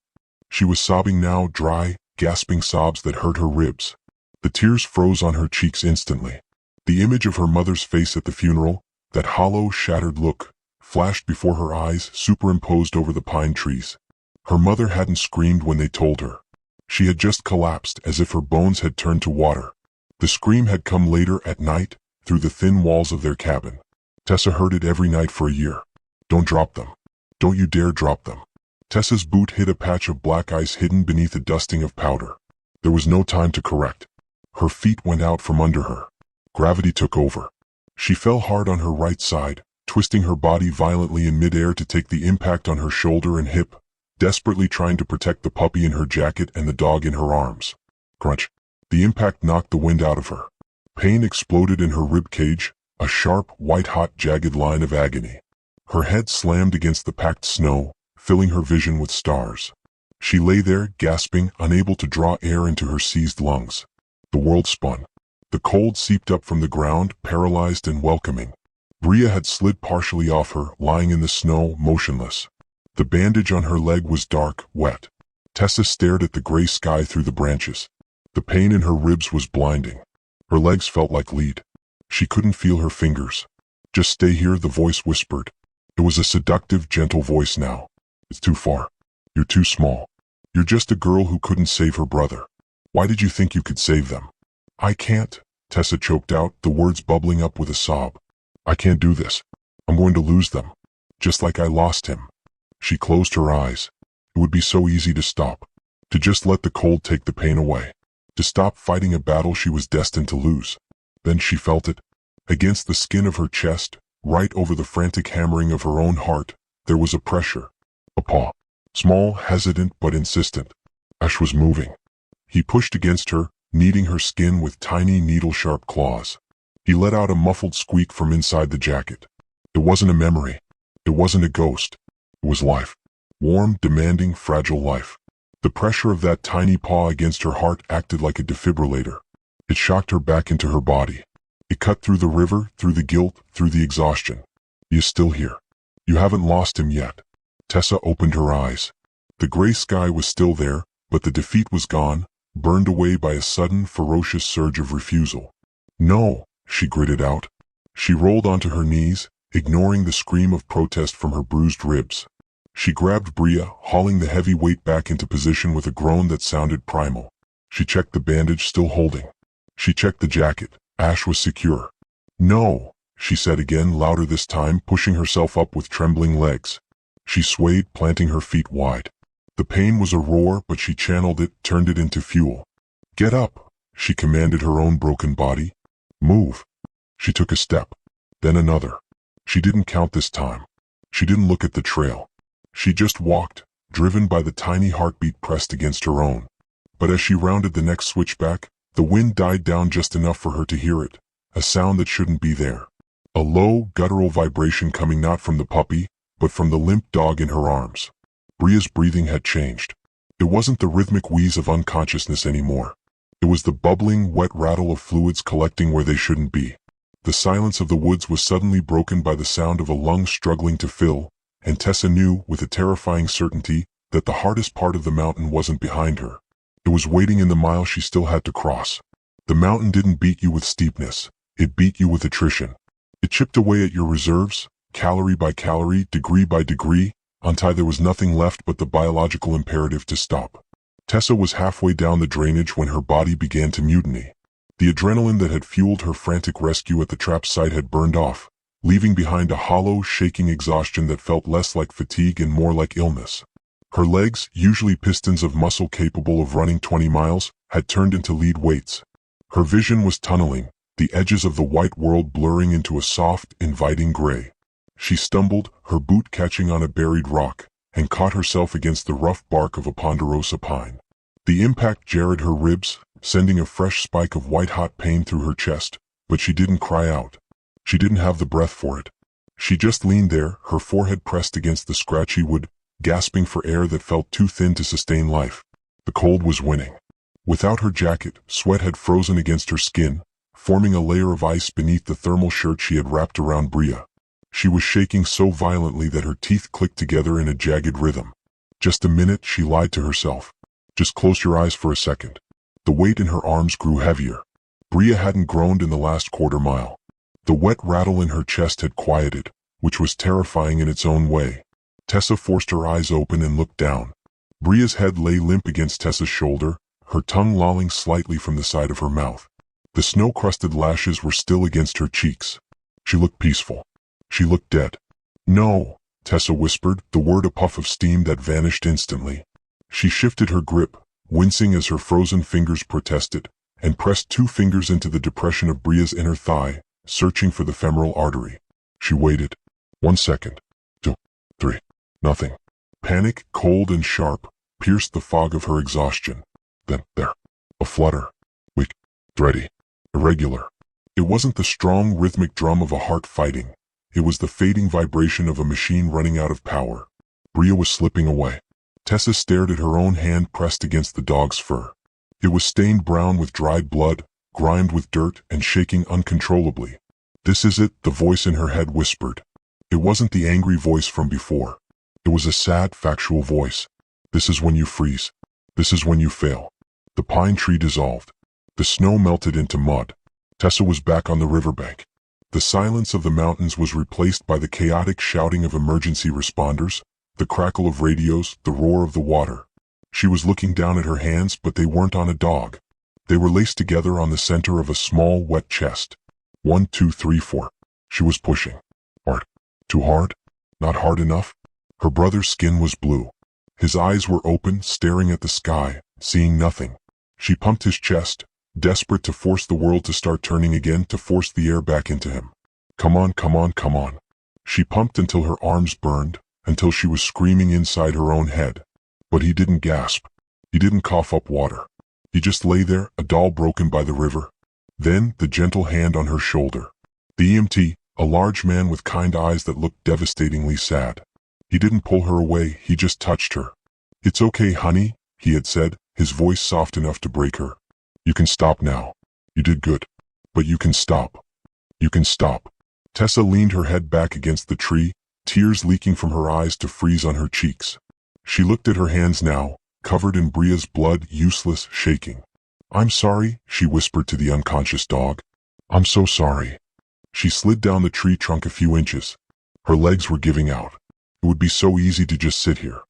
She was sobbing now, dry, gasping sobs that hurt her ribs. The tears froze on her cheeks instantly. The image of her mother's face at the funeral, that hollow, shattered look, flashed before her eyes, superimposed over the pine trees. Her mother hadn't screamed when they told her. She had just collapsed as if her bones had turned to water. The scream had come later at night, through the thin walls of their cabin. Tessa heard it every night for a year. Don't drop them. Don't you dare drop them. Tessa's boot hit a patch of black ice hidden beneath a dusting of powder. There was no time to correct. Her feet went out from under her. Gravity took over. She fell hard on her right side, twisting her body violently in midair to take the impact on her shoulder and hip, desperately trying to protect the puppy in her jacket and the dog in her arms. Crunch. The impact knocked the wind out of her. Pain exploded in her rib cage, a sharp, white-hot, jagged line of agony. Her head slammed against the packed snow, filling her vision with stars. She lay there, gasping, unable to draw air into her seized lungs. The world spun. The cold seeped up from the ground, paralyzed and welcoming. Bria had slid partially off her, lying in the snow, motionless. The bandage on her leg was dark, wet. Tessa stared at the gray sky through the branches. The pain in her ribs was blinding. Her legs felt like lead. She couldn't feel her fingers. Just stay here, the voice whispered. It was a seductive, gentle voice now. It's too far. You're too small. You're just a girl who couldn't save her brother. Why did you think you could save them? I can't, Tessa choked out, the words bubbling up with a sob. I can't do this. I'm going to lose them. Just like I lost him. She closed her eyes. It would be so easy to stop. To just let the cold take the pain away. To stop fighting a battle she was destined to lose. Then she felt it. Against the skin of her chest, right over the frantic hammering of her own heart, there was a pressure. A paw. Small, hesitant, but insistent. Ash was moving. He pushed against her, kneading her skin with tiny needle-sharp claws. He let out a muffled squeak from inside the jacket. It wasn't a memory. It wasn't a ghost. It was life. Warm, demanding, fragile life. The pressure of that tiny paw against her heart acted like a defibrillator. It shocked her back into her body. It cut through the river, through the guilt, through the exhaustion. He is still here. You haven't lost him yet. Tessa opened her eyes. The gray sky was still there, but the defeat was gone, burned away by a sudden, ferocious surge of refusal. No, she gritted out. She rolled onto her knees, ignoring the scream of protest from her bruised ribs. She grabbed Bria, hauling the heavy weight back into position with a groan that sounded primal. She checked the bandage still holding. She checked the jacket. Ash was secure. No, she said again, louder this time, pushing herself up with trembling legs. She swayed, planting her feet wide. The pain was a roar, but she channeled it, turned it into fuel. Get up, she commanded her own broken body. Move. She took a step, then another. She didn't count this time. She didn't look at the trail. She just walked, driven by the tiny heartbeat pressed against her own. But as she rounded the next switchback, the wind died down just enough for her to hear it, a sound that shouldn't be there. A low, guttural vibration coming not from the puppy, but from the limp dog in her arms. Bria's breathing had changed. It wasn't the rhythmic wheeze of unconsciousness anymore. It was the bubbling, wet rattle of fluids collecting where they shouldn't be. The silence of the woods was suddenly broken by the sound of a lung struggling to fill, and Tessa knew, with a terrifying certainty, that the hardest part of the mountain wasn't behind her. It was waiting in the mile she still had to cross. The mountain didn't beat you with steepness. It beat you with attrition. It chipped away at your reserves, calorie by calorie, degree by degree, until there was nothing left but the biological imperative to stop. Tessa was halfway down the drainage when her body began to mutiny. The adrenaline that had fueled her frantic rescue at the trap site had burned off, leaving behind a hollow, shaking exhaustion that felt less like fatigue and more like illness. Her legs, usually pistons of muscle capable of running 20 miles, had turned into lead weights. Her vision was tunneling, the edges of the white world blurring into a soft, inviting gray. She stumbled, her boot catching on a buried rock, and caught herself against the rough bark of a ponderosa pine. The impact jarred her ribs, sending a fresh spike of white-hot pain through her chest, but she didn't cry out. She didn't have the breath for it. She just leaned there, her forehead pressed against the scratchy wood, gasping for air that felt too thin to sustain life. The cold was winning. Without her jacket, sweat had frozen against her skin, forming a layer of ice beneath the thermal shirt she had wrapped around Bria. She was shaking so violently that her teeth clicked together in a jagged rhythm. Just a minute, she lied to herself. Just close your eyes for a second. The weight in her arms grew heavier. Bria hadn't groaned in the last quarter mile. The wet rattle in her chest had quieted, which was terrifying in its own way. Tessa forced her eyes open and looked down. Bria's head lay limp against Tessa's shoulder, her tongue lolling slightly from the side of her mouth. The snow-crusted lashes were still against her cheeks. She looked peaceful. She looked dead. No, Tessa whispered, the word a puff of steam that vanished instantly. She shifted her grip, wincing as her frozen fingers protested, and pressed 2 fingers into the depression of Bria's inner thigh, searching for the femoral artery. She waited. 1 second. 2, 3. Nothing. Panic, cold and sharp, pierced the fog of her exhaustion. Then, there. A flutter. Weak. Thready. Irregular. It wasn't the strong, rhythmic drum of a heart fighting. It was the fading vibration of a machine running out of power. Bria was slipping away. Tessa stared at her own hand pressed against the dog's fur. It was stained brown with dried blood, grimed with dirt, and shaking uncontrollably. This is it, the voice in her head whispered. It wasn't the angry voice from before. It was a sad, factual voice. This is when you freeze. This is when you fail. The pine tree dissolved. The snow melted into mud. Tessa was back on the riverbank. The silence of the mountains was replaced by the chaotic shouting of emergency responders, the crackle of radios, the roar of the water. She was looking down at her hands, but they weren't on a dog. They were laced together on the center of a small, wet chest. 1, 2, 3, 4. She was pushing. Hard. Too hard? Not hard enough? Her brother's skin was blue. His eyes were open, staring at the sky, seeing nothing. She pumped his chest, desperate to force the world to start turning again, to force the air back into him. Come on, come on, come on. She pumped until her arms burned, until she was screaming inside her own head. But he didn't gasp. He didn't cough up water. He just lay there, a doll broken by the river. Then, the gentle hand on her shoulder. The EMT, a large man with kind eyes that looked devastatingly sad. He didn't pull her away, he just touched her. It's okay, honey, he had said, his voice soft enough to break her. You can stop now. You did good. But you can stop. You can stop. Tessa leaned her head back against the tree, tears leaking from her eyes to freeze on her cheeks. She looked at her hands now, covered in Bria's blood, useless, shaking. I'm sorry, she whispered to the unconscious dog. I'm so sorry. She slid down the tree trunk a few inches. Her legs were giving out. It would be so easy to just sit here.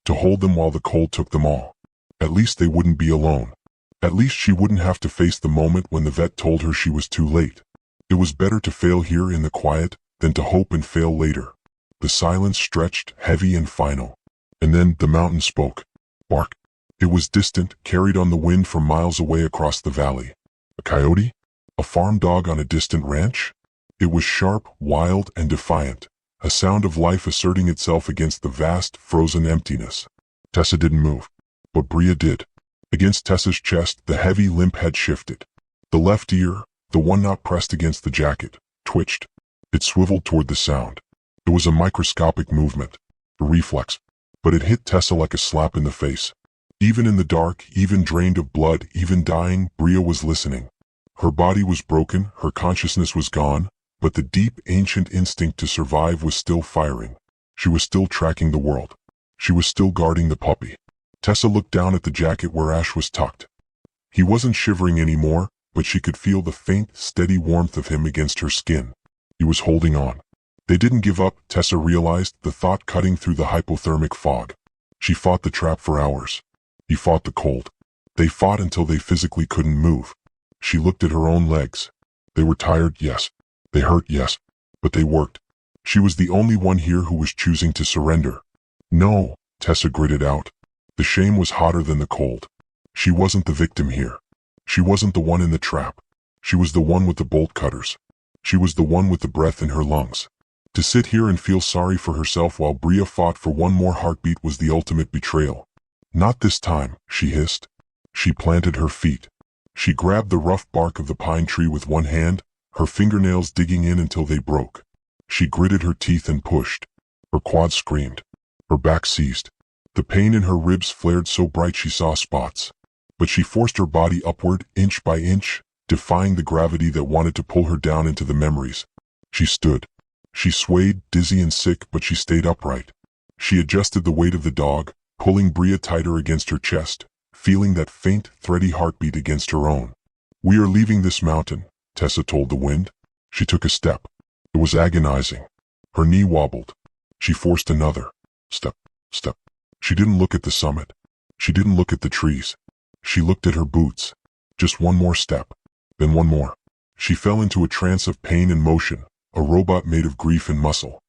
To hold them while the cold took them all. At least they wouldn't be alone. At least she wouldn't have to face the moment when the vet told her she was too late. It was better to fail here in the quiet than to hope and fail later. The silence stretched, heavy and final. And then the mountain spoke. Bark. It was distant, carried on the wind from miles away across the valley. A coyote? A farm dog on a distant ranch? It was sharp, wild, and defiant, a sound of life asserting itself against the vast, frozen emptiness. Tessa didn't move. But Bria did. Against Tessa's chest, the heavy, limp head shifted. The left ear, the one not pressed against the jacket, twitched. It swiveled toward the sound. It was a microscopic movement, a reflex, but it hit Tessa like a slap in the face. Even in the dark, even drained of blood, even dying, Bria was listening. Her body was broken, her consciousness was gone, but the deep, ancient instinct to survive was still firing. She was still tracking the world. She was still guarding the puppy. Tessa looked down at the jacket where Ash was tucked. He wasn't shivering anymore, but she could feel the faint, steady warmth of him against her skin. He was holding on. They didn't give up, Tessa realized, the thought cutting through the hypothermic fog. She fought the trap for hours. He fought the cold. They fought until they physically couldn't move. She looked at her own legs. They were tired, yes. They hurt, yes. But they worked. She was the only one here who was choosing to surrender. No, Tessa gritted out. The shame was hotter than the cold. She wasn't the victim here. She wasn't the one in the trap. She was the one with the bolt cutters. She was the one with the breath in her lungs. To sit here and feel sorry for herself while Bria fought for one more heartbeat was the ultimate betrayal. Not this time, she hissed. She planted her feet. She grabbed the rough bark of the pine tree with one hand, her fingernails digging in until they broke. She gritted her teeth and pushed. Her quads screamed. Her back seized. The pain in her ribs flared so bright she saw spots. But she forced her body upward, inch by inch, defying the gravity that wanted to pull her down into the memories. She stood. She swayed, dizzy and sick, but she stayed upright. She adjusted the weight of the dog, pulling Bria tighter against her chest, feeling that faint, thready heartbeat against her own. "We are leaving this mountain," Tessa told the wind. She took a step. It was agonizing. Her knee wobbled. She forced another. Step. She didn't look at the summit. She didn't look at the trees. She looked at her boots. Just one more step. Then one more. She fell into a trance of pain and motion, a robot made of grief and muscle.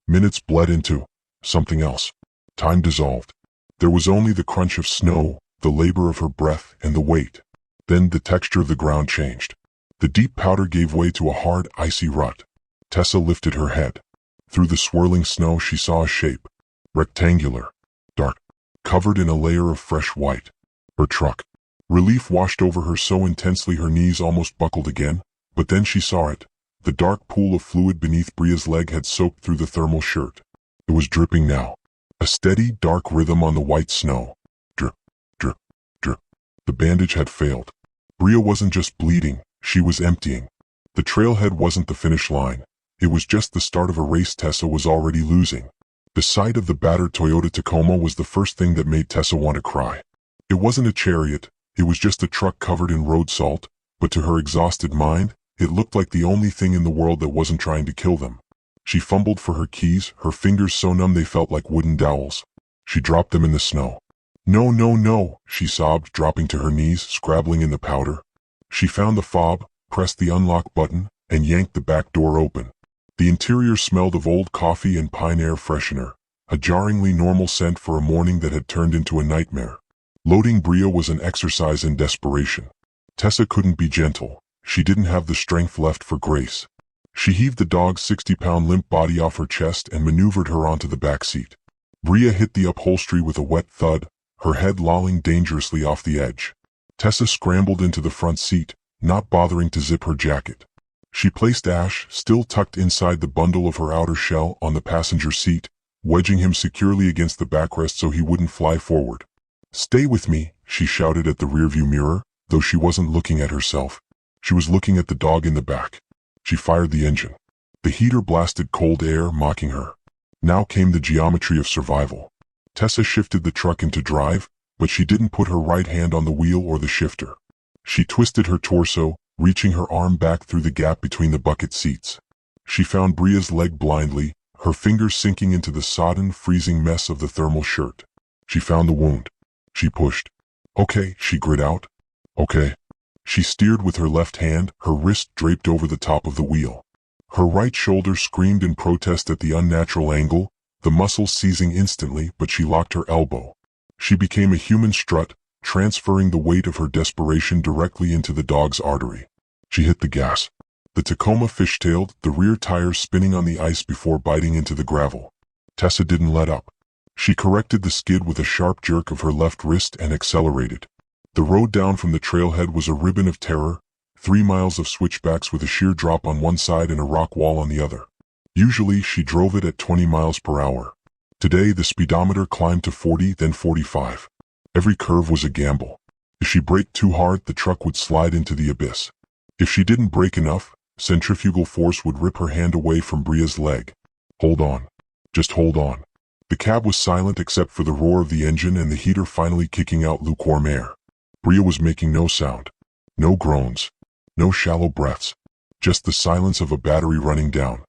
Minutes bled into something else. Time dissolved. There was only the crunch of snow, the labor of her breath, and the weight. Then the texture of the ground changed. The deep powder gave way to a hard, icy rut. Tessa lifted her head. Through the swirling snow she saw a shape. Rectangular. Dark. Covered in a layer of fresh white. Her truck. Relief washed over her so intensely her knees almost buckled again, but then she saw it. The dark pool of fluid beneath Bria's leg had soaked through the thermal shirt. It was dripping now. A steady, dark rhythm on the white snow. Drip, drip, drip. The bandage had failed. Bria wasn't just bleeding, she was emptying. The trailhead wasn't the finish line. It was just the start of a race Tessa was already losing. The sight of the battered Toyota Tacoma was the first thing that made Tessa want to cry. It wasn't a chariot, it was just a truck covered in road salt, but to her exhausted mind, it looked like the only thing in the world that wasn't trying to kill them. She fumbled for her keys, her fingers so numb they felt like wooden dowels. She dropped them in the snow. "No, no, no," she sobbed, dropping to her knees, scrabbling in the powder. She found the fob, pressed the unlock button, and yanked the back door open. The interior smelled of old coffee and pine air freshener, a jarringly normal scent for a morning that had turned into a nightmare. Loading Bria was an exercise in desperation. Tessa couldn't be gentle. She didn't have the strength left for grace. She heaved the dog's 60-pound limp body off her chest and maneuvered her onto the back seat. Bria hit the upholstery with a wet thud, her head lolling dangerously off the edge. Tessa scrambled into the front seat, not bothering to zip her jacket. She placed Ash, still tucked inside the bundle of her outer shell, on the passenger seat, wedging him securely against the backrest so he wouldn't fly forward. "Stay with me," she shouted at the rearview mirror, though she wasn't looking at herself. She was looking at the dog in the back. She fired the engine. The heater blasted cold air, mocking her. Now came the geometry of survival. Tessa shifted the truck into drive, but she didn't put her right hand on the wheel or the shifter. She twisted her torso, reaching her arm back through the gap between the bucket seats. She found Bria's leg blindly, her fingers sinking into the sodden, freezing mess of the thermal shirt. She found the wound. She pushed. "Okay," she grit out. "Okay." She steered with her left hand, her wrist draped over the top of the wheel. Her right shoulder screamed in protest at the unnatural angle, the muscles seizing instantly, but she locked her elbow. She became a human strut, transferring the weight of her desperation directly into the dog's artery. She hit the gas. The Tacoma fishtailed, the rear tires spinning on the ice before biting into the gravel. Tessa didn't let up. She corrected the skid with a sharp jerk of her left wrist and accelerated. The road down from the trailhead was a ribbon of terror, 3 miles of switchbacks with a sheer drop on one side and a rock wall on the other. Usually she drove it at 20 miles per hour. Today the speedometer climbed to 40, then 45. Every curve was a gamble. If she braked too hard, the truck would slide into the abyss. If she didn't brake enough, centrifugal force would rip her hand away from Bria's leg. Hold on. Just hold on. The cab was silent except for the roar of the engine and the heater finally kicking out lukewarm air. Bria was making no sound. No groans. No shallow breaths. Just the silence of a battery running down.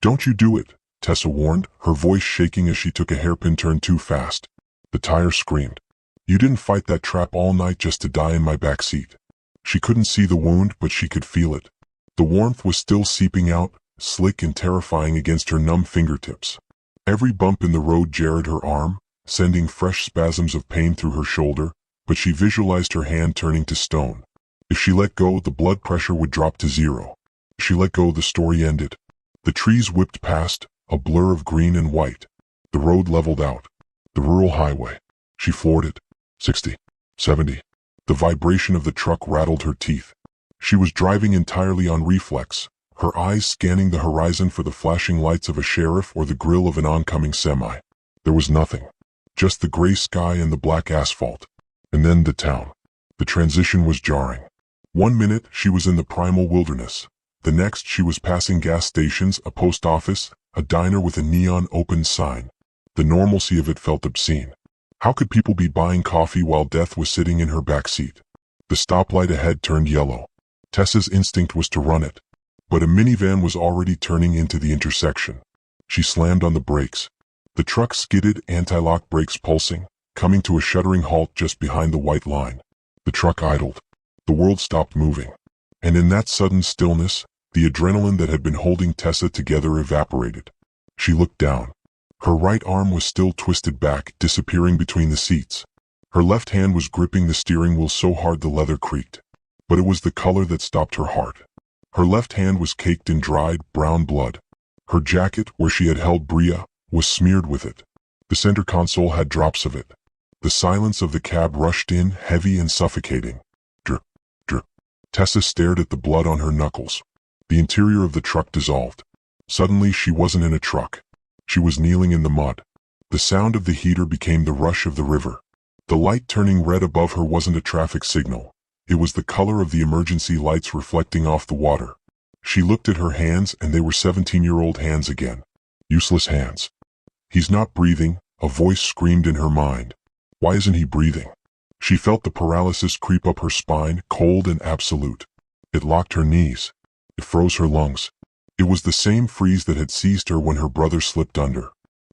"Don't you do it," Tessa warned, her voice shaking as she took a hairpin turn too fast. The tire screamed. "You didn't fight that trap all night just to die in my back seat." She couldn't see the wound, but she could feel it. The warmth was still seeping out, slick and terrifying against her numb fingertips. Every bump in the road jarred her arm, sending fresh spasms of pain through her shoulder, but she visualized her hand turning to stone. If she let go, the blood pressure would drop to 0. If she let go, the story ended. The trees whipped past, a blur of green and white. The road leveled out. The rural highway. She floored it. 60. 70. The vibration of the truck rattled her teeth. She was driving entirely on reflex, her eyes scanning the horizon for the flashing lights of a sheriff or the grill of an oncoming semi. There was nothing. Just the gray sky and the black asphalt. And then the town. The transition was jarring. 1 minute she was in the primal wilderness. The next she was passing gas stations, a post office, a diner with a neon open sign. The normalcy of it felt obscene. How could people be buying coffee while death was sitting in her back seat? The stoplight ahead turned yellow. Tessa's instinct was to run it. But a minivan was already turning into the intersection. She slammed on the brakes. The truck skidded, anti-lock brakes pulsing, coming to a shuddering halt just behind the white line. The truck idled. The world stopped moving. And in that sudden stillness, the adrenaline that had been holding Tessa together evaporated. She looked down. Her right arm was still twisted back, disappearing between the seats. Her left hand was gripping the steering wheel so hard the leather creaked. But it was the color that stopped her heart. Her left hand was caked in dried, brown blood. Her jacket, where she had held Bria, was smeared with it. The center console had drops of it. The silence of the cab rushed in, heavy and suffocating. Drip, drip. Tessa stared at the blood on her knuckles. The interior of the truck dissolved. Suddenly she wasn't in a truck. She was kneeling in the mud. The sound of the heater became the rush of the river. The light turning red above her wasn't a traffic signal. It was the color of the emergency lights reflecting off the water. She looked at her hands, and they were 17-year-old hands again. Useless hands. He's not breathing, a voice screamed in her mind. Why isn't he breathing? She felt the paralysis creep up her spine, cold and absolute. It locked her knees. It froze her lungs. It was the same freeze that had seized her when her brother slipped under.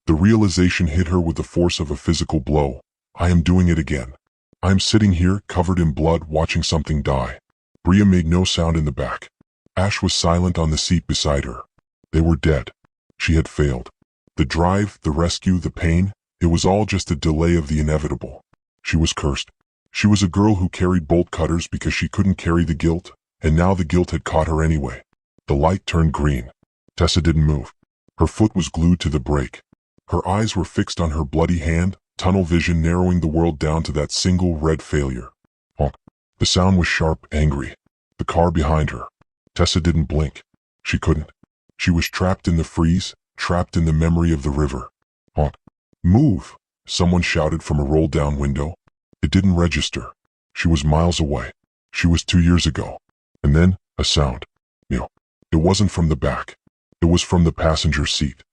The realization hit her with the force of a physical blow. I am doing it again. I am sitting here, covered in blood, watching something die. Bria made no sound in the back. Ash was silent on the seat beside her. They were dead. She had failed. The drive, the rescue, the pain, it was all just a delay of the inevitable. She was cursed. She was a girl who carried bolt cutters because she couldn't carry the guilt, and now the guilt had caught her anyway. The light turned green. Tessa didn't move. Her foot was glued to the brake. Her eyes were fixed on her bloody hand, tunnel vision narrowing the world down to that single red failure. Honk. The sound was sharp, angry. The car behind her. Tessa didn't blink. She couldn't. She was trapped in the freeze, trapped in the memory of the river. Honk. Move! Someone shouted from a roll-down window. It didn't register. She was miles away. She was 2 years ago. And then, a sound. It wasn't from the back. It was from the passenger seat.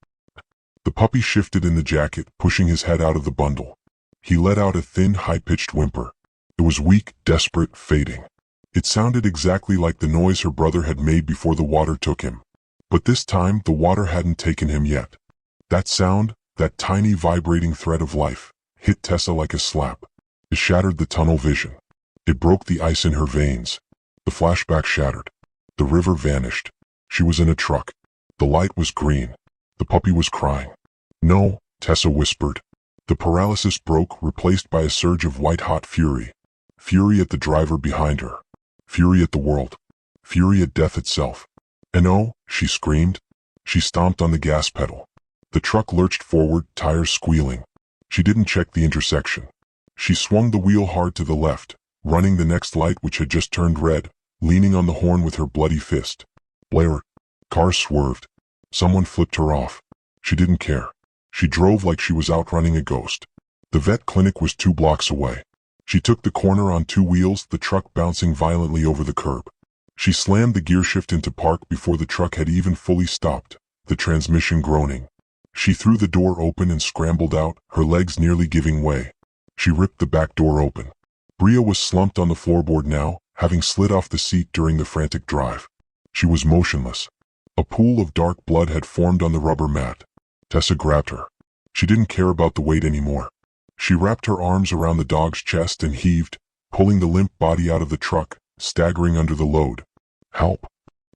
The puppy shifted in the jacket, pushing his head out of the bundle. He let out a thin, high-pitched whimper. It was weak, desperate, fading. It sounded exactly like the noise her brother had made before the water took him. But this time, the water hadn't taken him yet. That sound, that tiny vibrating thread of life, hit Tessa like a slap. It shattered the tunnel vision. It broke the ice in her veins. The flashback shattered. The river vanished. She was in a truck. The light was green. The puppy was crying. No, Tessa whispered. The paralysis broke, replaced by a surge of white-hot fury. Fury at the driver behind her. Fury at the world. Fury at death itself. And oh, she screamed. She stomped on the gas pedal. The truck lurched forward, tires squealing. She didn't check the intersection. She swung the wheel hard to the left, running the next light which had just turned red, leaning on the horn with her bloody fist. Blare. Cars swerved. Someone flipped her off. She didn't care. She drove like she was outrunning a ghost. The vet clinic was 2 blocks away. She took the corner on 2 wheels, the truck bouncing violently over the curb. She slammed the gear shift into park before the truck had even fully stopped, the transmission groaning. She threw the door open and scrambled out, her legs nearly giving way. She ripped the back door open. Bria was slumped on the floorboard now, having slid off the seat during the frantic drive. She was motionless. A pool of dark blood had formed on the rubber mat. Tessa grabbed her. She didn't care about the weight anymore. She wrapped her arms around the dog's chest and heaved, pulling the limp body out of the truck, staggering under the load. Help!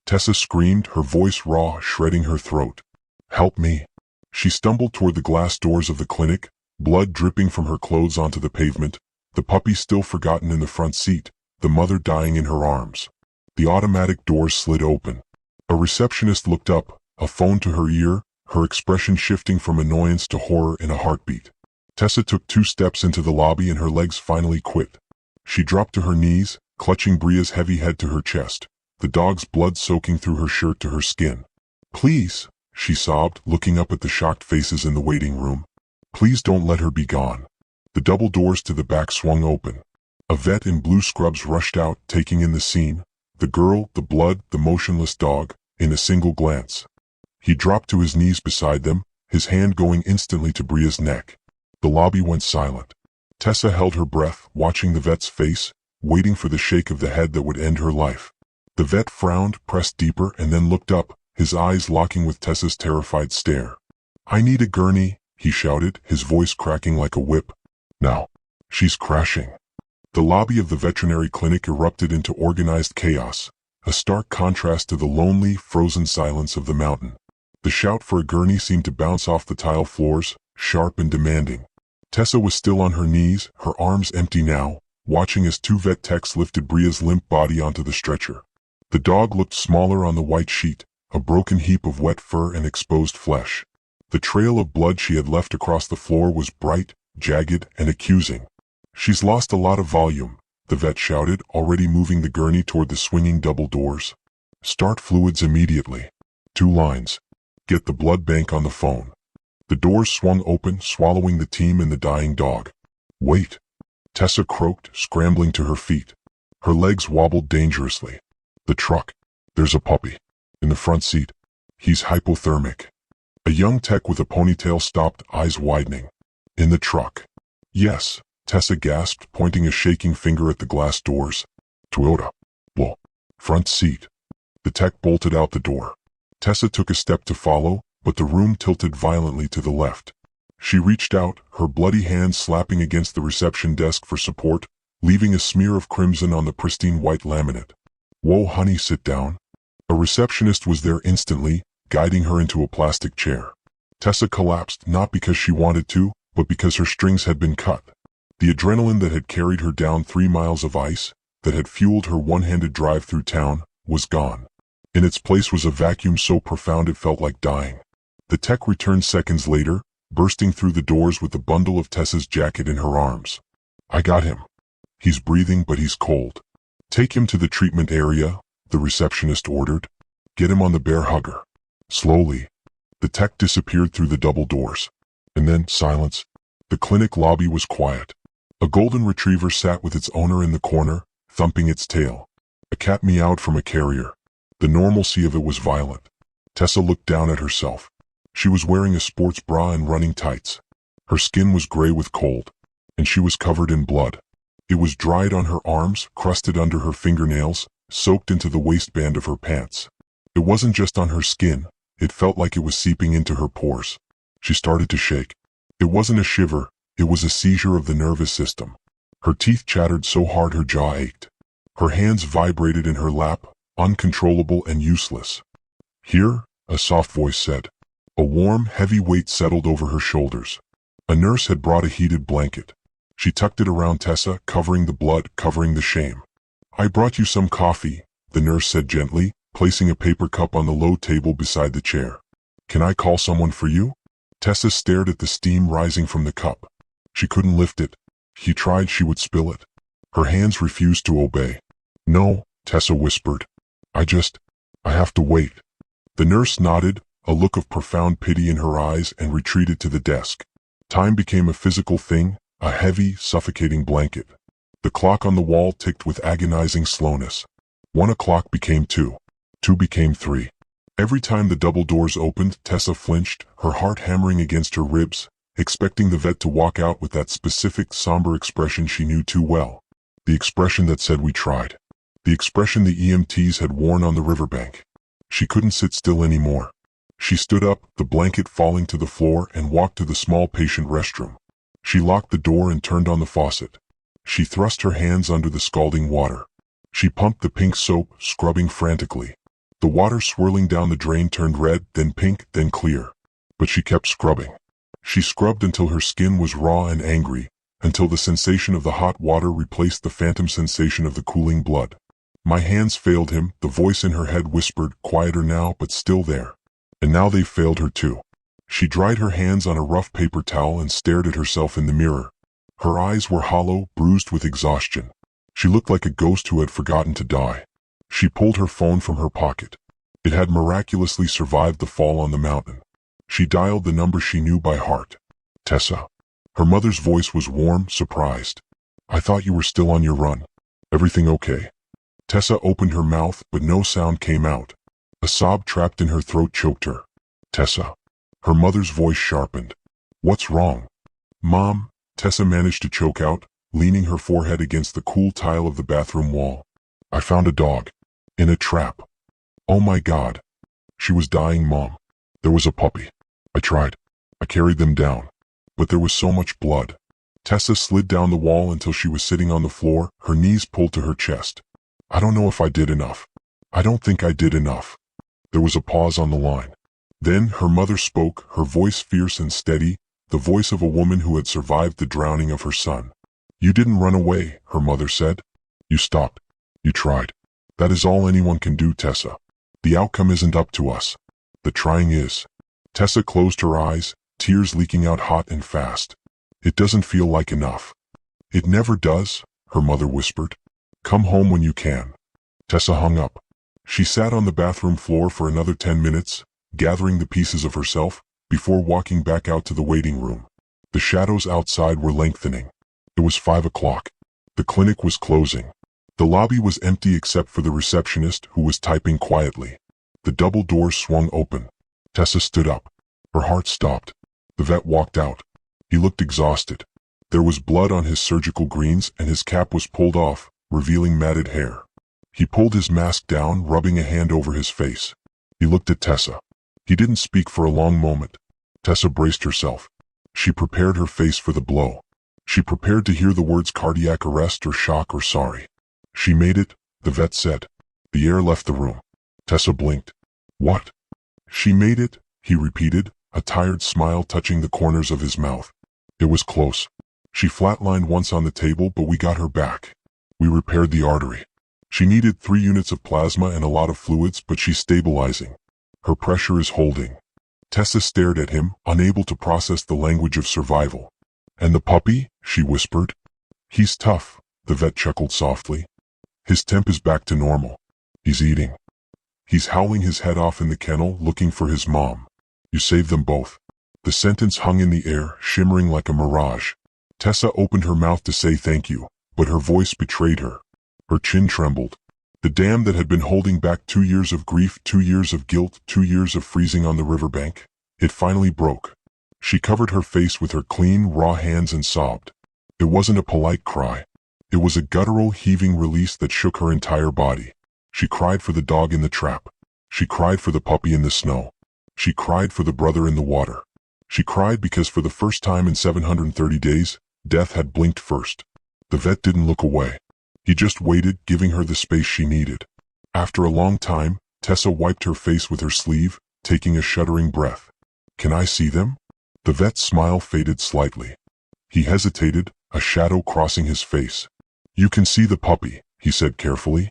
Tessa screamed, her voice raw, shredding her throat. Help me! She stumbled toward the glass doors of the clinic, blood dripping from her clothes onto the pavement, the puppy still forgotten in the front seat, the mother dying in her arms. The automatic doors slid open. A receptionist looked up, a phone to her ear, her expression shifting from annoyance to horror in a heartbeat. Tessa took 2 steps into the lobby and her legs finally quit. She dropped to her knees, clutching Bria's heavy head to her chest, the dog's blood soaking through her shirt to her skin. Please, she sobbed, looking up at the shocked faces in the waiting room. Please don't let her be gone. The double doors to the back swung open. A vet in blue scrubs rushed out, taking in the scene. The girl, the blood, the motionless dog, in a single glance. He dropped to his knees beside them, his hand going instantly to Bria's neck. The lobby went silent. Tessa held her breath, watching the vet's face, waiting for the shake of the head that would end her life. The vet frowned, pressed deeper, and then looked up, his eyes locking with Tessa's terrified stare. "I need a gurney," he shouted, his voice cracking like a whip. "Now." "She's crashing." The lobby of the veterinary clinic erupted into organized chaos, a stark contrast to the lonely, frozen silence of the mountain. The shout for a gurney seemed to bounce off the tile floors, sharp and demanding. Tessa was still on her knees, her arms empty now, watching as two vet techs lifted Bria's limp body onto the stretcher. The dog looked smaller on the white sheet, a broken heap of wet fur and exposed flesh. The trail of blood she had left across the floor was bright, jagged, and accusing. "She's lost a lot of volume," the vet shouted, already moving the gurney toward the swinging double doors. "Start fluids immediately. 2 lines. Get the blood bank on the phone." The doors swung open, swallowing the team and the dying dog. "Wait," Tessa croaked, scrambling to her feet. Her legs wobbled dangerously. "The truck. There's a puppy. In the front seat. He's hypothermic." A young tech with a ponytail stopped, eyes widening. "In the truck?" "Yes," Tessa gasped, pointing a shaking finger at the glass doors. "Toyota. Well, front seat." The tech bolted out the door. Tessa took a step to follow, but the room tilted violently to the left. She reached out, her bloody hand slapping against the reception desk for support, leaving a smear of crimson on the pristine white laminate. "Whoa, honey, sit down." A receptionist was there instantly, guiding her into a plastic chair. Tessa collapsed, not because she wanted to, but because her strings had been cut. The adrenaline that had carried her down 3 miles of ice, that had fueled her one-handed drive through town, was gone. In its place was a vacuum so profound it felt like dying. The tech returned seconds later, bursting through the doors with the bundle of Tessa's jacket in her arms. "I got him. He's breathing, but he's cold." "Take him to the treatment area," the receptionist ordered. "Get him on the bear hugger." Slowly, the tech disappeared through the double doors. And then silence. The clinic lobby was quiet. A golden retriever sat with its owner in the corner, thumping its tail. A cat meowed from a carrier. The normalcy of it was violent. Tessa looked down at herself. She was wearing a sports bra and running tights. Her skin was gray with cold, and she was covered in blood. It was dried on her arms, crusted under her fingernails, soaked into the waistband of her pants. It wasn't just on her skin, it felt like it was seeping into her pores. She started to shake. It wasn't a shiver, it was a seizure of the nervous system. Her teeth chattered so hard her jaw ached. Her hands vibrated in her lap, uncontrollable and useless. "Here," a soft voice said. A warm, heavy weight settled over her shoulders. A nurse had brought a heated blanket. She tucked it around Tessa, covering the blood, covering the shame. "I brought you some coffee," the nurse said gently, placing a paper cup on the low table beside the chair. "Can I call someone for you?" Tessa stared at the steam rising from the cup. She couldn't lift it. She tried, she would spill it. Her hands refused to obey. "No," Tessa whispered. I have to wait." The nurse nodded, a look of profound pity in her eyes, and retreated to the desk. Time became a physical thing, a heavy, suffocating blanket. The clock on the wall ticked with agonizing slowness. 1 o'clock became 2. 2 became 3. Every time the double doors opened, Tessa flinched, her heart hammering against her ribs, expecting the vet to walk out with that specific, somber expression she knew too well. The expression that said, "We tried." The expression the EMTs had worn on the riverbank. She couldn't sit still anymore. She stood up, the blanket falling to the floor, and walked to the small patient restroom. She locked the door and turned on the faucet. She thrust her hands under the scalding water. She pumped the pink soap, scrubbing frantically. The water swirling down the drain turned red, then pink, then clear. But she kept scrubbing. She scrubbed until her skin was raw and angry, until the sensation of the hot water replaced the phantom sensation of the cooling blood. My hands failed him, the voice in her head whispered, quieter now but still there. And now they failed her too. She dried her hands on a rough paper towel and stared at herself in the mirror. Her eyes were hollow, bruised with exhaustion. She looked like a ghost who had forgotten to die. She pulled her phone from her pocket. It had miraculously survived the fall on the mountain. She dialed the number she knew by heart. "Tessa." Her mother's voice was warm, surprised. "I thought you were still on your run. Everything okay?" Tessa opened her mouth, but no sound came out. A sob trapped in her throat choked her. Tessa. Her mother's voice sharpened. What's wrong? Mom, Tessa managed to choke out, leaning her forehead against the cool tile of the bathroom wall. I found a dog. In a trap. Oh my God. She was dying, Mom. There was a puppy. I tried. I carried them down. But there was so much blood. Tessa slid down the wall until she was sitting on the floor, her knees pulled to her chest. I don't know if I did enough. I don't think I did enough. There was a pause on the line. Then her mother spoke, her voice fierce and steady, the voice of a woman who had survived the drowning of her son. You didn't run away, her mother said. You stopped. You tried. That is all anyone can do, Tessa. The outcome isn't up to us. The trying is. Tessa closed her eyes, tears leaking out hot and fast. It doesn't feel like enough. It never does, her mother whispered. Come home when you can. Tessa hung up. She sat on the bathroom floor for another 10 minutes, gathering the pieces of herself, before walking back out to the waiting room. The shadows outside were lengthening. It was 5 o'clock. The clinic was closing. The lobby was empty except for the receptionist who was typing quietly. The double doors swung open. Tessa stood up. Her heart stopped. The vet walked out. He looked exhausted. There was blood on his surgical greens and his cap was pulled off, revealing matted hair. He pulled his mask down, rubbing a hand over his face. He looked at Tessa. He didn't speak for a long moment. Tessa braced herself. She prepared her face for the blow. She prepared to hear the words cardiac arrest or shock or sorry. She made it, the vet said. The air left the room. Tessa blinked. What? She made it, he repeated, a tired smile touching the corners of his mouth. It was close. She flatlined once on the table, but we got her back. We repaired the artery. She needed 3 units of plasma and a lot of fluids, but she's stabilizing. Her pressure is holding. Tessa stared at him, unable to process the language of survival. And the puppy? She whispered. He's tough, the vet chuckled softly. His temp is back to normal. He's eating. He's howling his head off in the kennel, looking for his mom. You saved them both. The sentence hung in the air, shimmering like a mirage. Tessa opened her mouth to say thank you, but her voice betrayed her. Her chin trembled. The dam that had been holding back 2 years of grief, 2 years of guilt, 2 years of freezing on the riverbank, it finally broke. She covered her face with her clean, raw hands and sobbed. It wasn't a polite cry. It was a guttural, heaving release that shook her entire body. She cried for the dog in the trap. She cried for the puppy in the snow. She cried for the brother in the water. She cried because for the first time in 730 days, death had blinked first. The vet didn't look away. He just waited, giving her the space she needed. After a long time, Tessa wiped her face with her sleeve, taking a shuddering breath. Can I see them? The vet's smile faded slightly. He hesitated, a shadow crossing his face. You can see the puppy, he said carefully.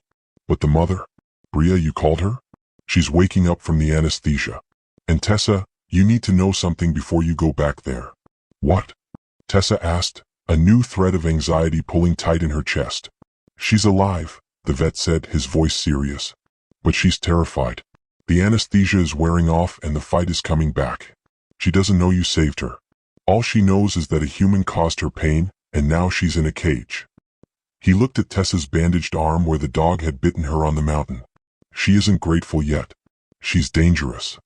But the mother? Bria, you called her? She's waking up from the anesthesia. And Tessa, you need to know something before you go back there. What? Tessa asked, a new thread of anxiety pulling tight in her chest. She's alive, the vet said, his voice serious. But she's terrified. The anesthesia is wearing off and the fight is coming back. She doesn't know you saved her. All she knows is that a human caused her pain, and now she's in a cage. He looked at Tessa's bandaged arm where the dog had bitten her on the mountain. She isn't grateful yet. She's dangerous.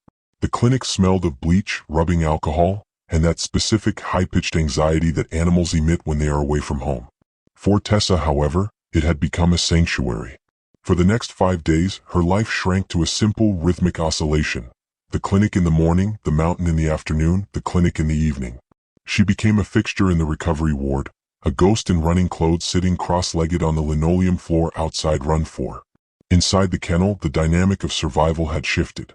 The clinic smelled of bleach, rubbing alcohol, and that specific high-pitched anxiety that animals emit when they are away from home. For Tessa, however, it had become a sanctuary. For the next 5 days, her life shrank to a simple rhythmic oscillation. The clinic in the morning, the mountain in the afternoon, the clinic in the evening. She became a fixture in the recovery ward, a ghost in running clothes sitting cross-legged on the linoleum floor outside Run 4. Inside the kennel, the dynamic of survival had shifted.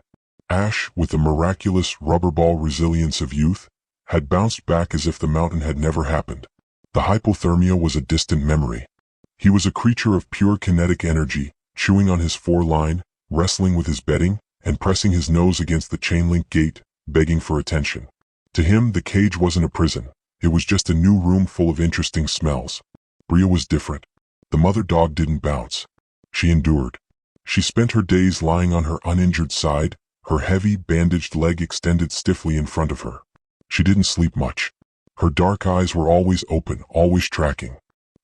Ash, with the miraculous rubber-ball resilience of youth, had bounced back as if the mountain had never happened. The hypothermia was a distant memory. He was a creature of pure kinetic energy, chewing on his foreline, wrestling with his bedding, and pressing his nose against the chain-link gate, begging for attention. To him, the cage wasn't a prison. It was just a new room full of interesting smells. Bria was different. The mother dog didn't bounce. She endured. She spent her days lying on her uninjured side, her heavy, bandaged leg extended stiffly in front of her. She didn't sleep much. Her dark eyes were always open, always tracking.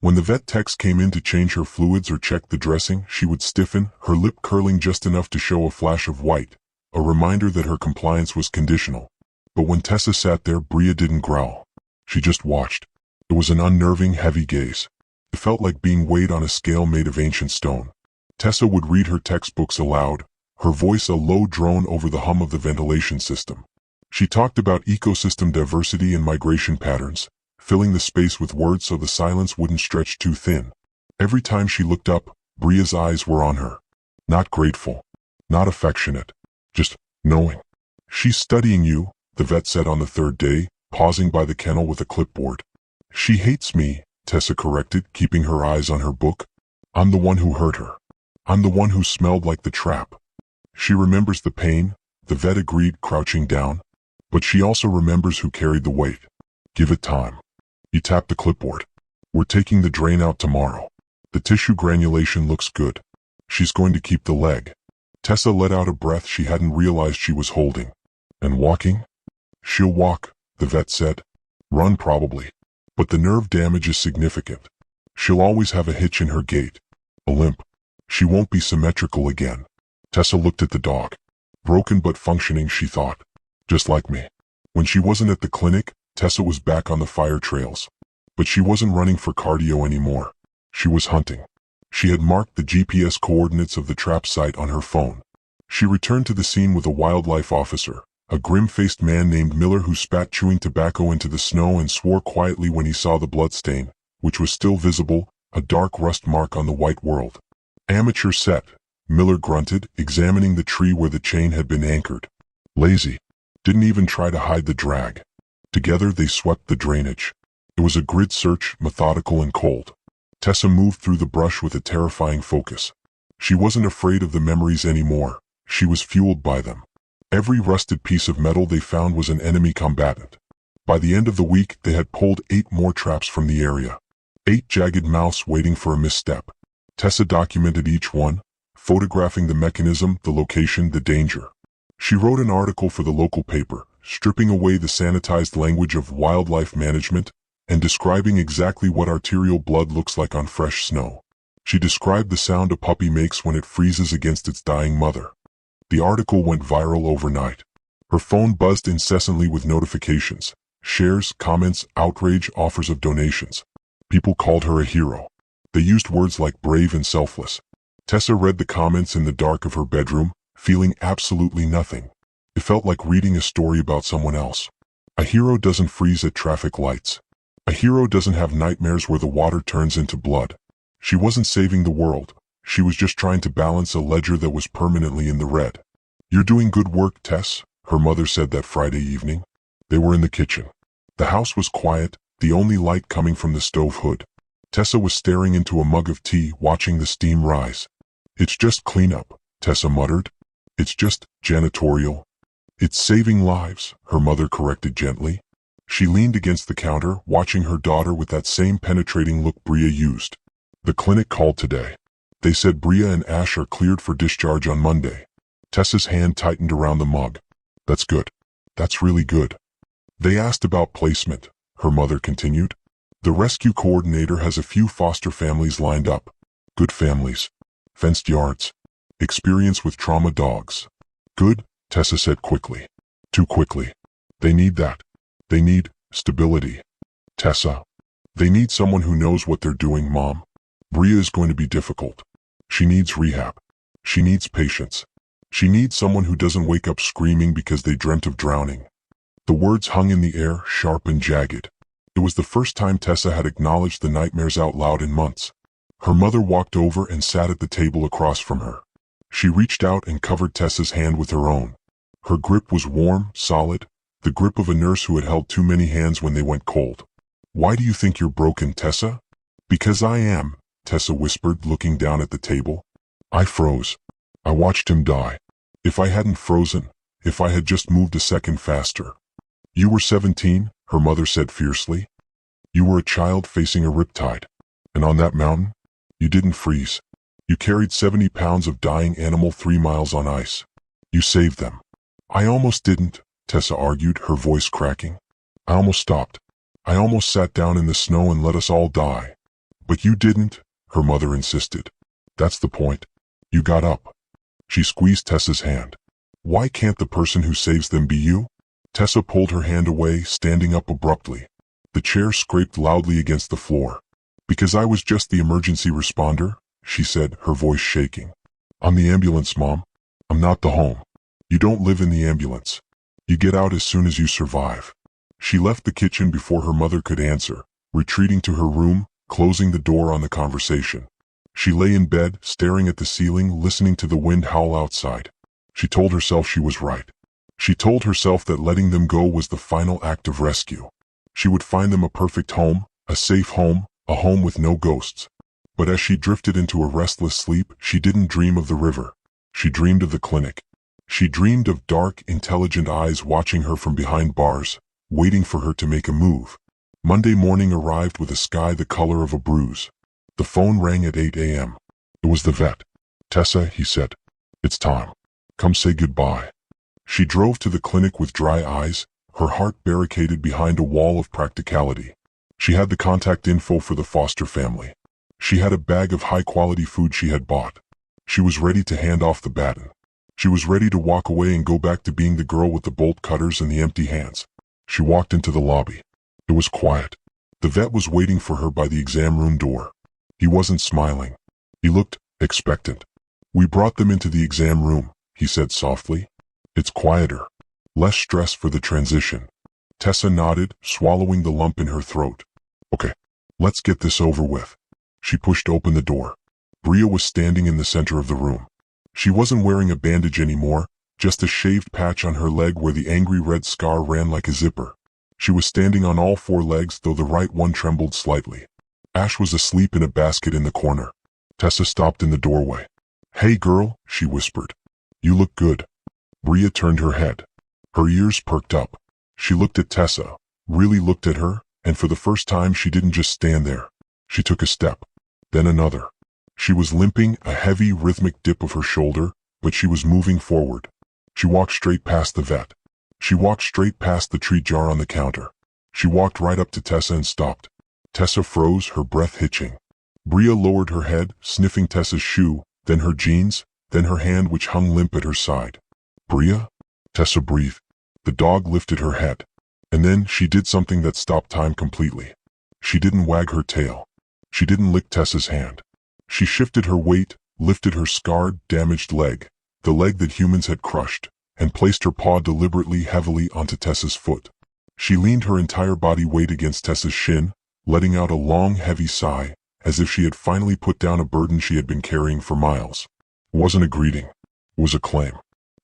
When the vet techs came in to change her fluids or check the dressing, she would stiffen, her lip curling just enough to show a flash of white, a reminder that her compliance was conditional. But when Tessa sat there, Bria didn't growl. She just watched. It was an unnerving, heavy gaze. It felt like being weighed on a scale made of ancient stone. Tessa would read her textbooks aloud, her voice a low drone over the hum of the ventilation system. She talked about ecosystem diversity and migration patterns, filling the space with words so the silence wouldn't stretch too thin. Every time she looked up, Bria's eyes were on her. Not grateful, not affectionate, just knowing. She's studying you, the vet said on the third day, pausing by the kennel with a clipboard. She hates me, Tessa corrected, keeping her eyes on her book. I'm the one who hurt her. I'm the one who smelled like the trap. She remembers the pain, the vet agreed, crouching down. But she also remembers who carried the weight. Give it time. You tapped the clipboard. We're taking the drain out tomorrow. The tissue granulation looks good. She's going to keep the leg. Tessa let out a breath she hadn't realized she was holding. And walking? She'll walk, the vet said. Run probably. But the nerve damage is significant. She'll always have a hitch in her gait. A limp. She won't be symmetrical again. Tessa looked at the dog. Broken but functioning, she thought. Just like me. When she wasn't at the clinic, Tessa was back on the fire trails. But she wasn't running for cardio anymore. She was hunting. She had marked the GPS coordinates of the trap site on her phone. She returned to the scene with a wildlife officer, a grim-faced man named Miller who spat chewing tobacco into the snow and swore quietly when he saw the bloodstain, which was still visible, a dark rust mark on the white world. Amateur set, Miller grunted, examining the tree where the chain had been anchored. Lazy. Didn't even try to hide the drag. Together they swept the drainage. It was a grid search, methodical and cold. Tessa moved through the brush with a terrifying focus. She wasn't afraid of the memories anymore. She was fueled by them. Every rusted piece of metal they found was an enemy combatant. By the end of the week, they had pulled 8 more traps from the area. 8 jagged mouths waiting for a misstep. Tessa documented each one, photographing the mechanism, the location, the danger. She wrote an article for the local paper, stripping away the sanitized language of wildlife management and describing exactly what arterial blood looks like on fresh snow. She described the sound a puppy makes when it freezes against its dying mother. The article went viral overnight. Her phone buzzed incessantly with notifications, shares, comments, outrage, offers of donations. People called her a hero. They used words like brave and selfless. Tessa read the comments in the dark of her bedroom, feeling absolutely nothing. It felt like reading a story about someone else. A hero doesn't freeze at traffic lights. A hero doesn't have nightmares where the water turns into blood. She wasn't saving the world. She was just trying to balance a ledger that was permanently in the red. You're doing good work, Tess, her mother said that Friday evening. They were in the kitchen. The house was quiet, the only light coming from the stove hood. Tessa was staring into a mug of tea, watching the steam rise. It's just cleanup, Tessa muttered. It's just janitorial. It's saving lives, her mother corrected gently. She leaned against the counter, watching her daughter with that same penetrating look Bria used. The clinic called today. They said Bria and Ash are cleared for discharge on Monday. Tessa's hand tightened around the mug. That's good. That's really good. They asked about placement, her mother continued. The rescue coordinator has a few foster families lined up. Good families. Fenced yards. Experience with trauma dogs. Good, Tessa said quickly. Too quickly. They need that. They need stability. Tessa. They need someone who knows what they're doing, Mom. Bria is going to be difficult. She needs rehab. She needs patience. She needs someone who doesn't wake up screaming because they dreamt of drowning. The words hung in the air, sharp and jagged. It was the first time Tessa had acknowledged the nightmares out loud in months. Her mother walked over and sat at the table across from her. She reached out and covered Tessa's hand with her own. Her grip was warm, solid, the grip of a nurse who had held too many hands when they went cold. Why do you think you're broken, Tessa? Because I am, Tessa whispered, looking down at the table. I froze. I watched him die. If I hadn't frozen, if I had just moved a second faster. You were 17, her mother said fiercely. You were a child facing a riptide. And on that mountain, you didn't freeze. You carried 70 pounds of dying animal 3 miles on ice. You saved them. I almost didn't, Tessa argued, her voice cracking. I almost stopped. I almost sat down in the snow and let us all die. But you didn't, her mother insisted. That's the point. You got up. She squeezed Tessa's hand. Why can't the person who saves them be you? Tessa pulled her hand away, standing up abruptly. The chair scraped loudly against the floor. Because I was just the emergency responder, she said, her voice shaking. I'm the ambulance, Mom. I'm not the home. You don't live in the ambulance. You get out as soon as you survive. She left the kitchen before her mother could answer, retreating to her room, closing the door on the conversation. She lay in bed, staring at the ceiling, listening to the wind howl outside. She told herself she was right. She told herself that letting them go was the final act of rescue. She would find them a perfect home, a safe home, a home with no ghosts. But as she drifted into a restless sleep, she didn't dream of the river. She dreamed of the clinic. She dreamed of dark, intelligent eyes watching her from behind bars, waiting for her to make a move. Monday morning arrived with a sky the color of a bruise. The phone rang at 8 a.m. It was the vet. Tessa, he said. It's time. Come say goodbye. She drove to the clinic with dry eyes, her heart barricaded behind a wall of practicality. She had the contact info for the foster family. She had a bag of high-quality food she had bought. She was ready to hand off the baton. She was ready to walk away and go back to being the girl with the bolt cutters and the empty hands. She walked into the lobby. It was quiet. The vet was waiting for her by the exam room door. He wasn't smiling. He looked expectant. We brought them into the exam room, he said softly. It's quieter. Less stress for the transition. Tessa nodded, swallowing the lump in her throat. Okay, let's get this over with. She pushed open the door. Bria was standing in the center of the room. She wasn't wearing a bandage anymore, just a shaved patch on her leg where the angry red scar ran like a zipper. She was standing on all four legs, though the right one trembled slightly. Ash was asleep in a basket in the corner. Tessa stopped in the doorway. Hey girl, she whispered. You look good. Bria turned her head. Her ears perked up. She looked at Tessa, really looked at her, and for the first time she didn't just stand there. She took a step, then another. She was limping, a heavy, rhythmic dip of her shoulder, but she was moving forward. She walked straight past the vet. She walked straight past the treat jar on the counter. She walked right up to Tessa and stopped. Tessa froze, her breath hitching. Bria lowered her head, sniffing Tessa's shoe, then her jeans, then her hand which hung limp at her side. Bria? Tessa breathed. The dog lifted her head. And then she did something that stopped time completely. She didn't wag her tail. She didn't lick Tessa's hand. She shifted her weight, lifted her scarred, damaged leg, the leg that humans had crushed, and placed her paw deliberately heavily onto Tessa's foot. She leaned her entire body weight against Tessa's shin, letting out a long, heavy sigh, as if she had finally put down a burden she had been carrying for miles. It wasn't a greeting. It was a claim.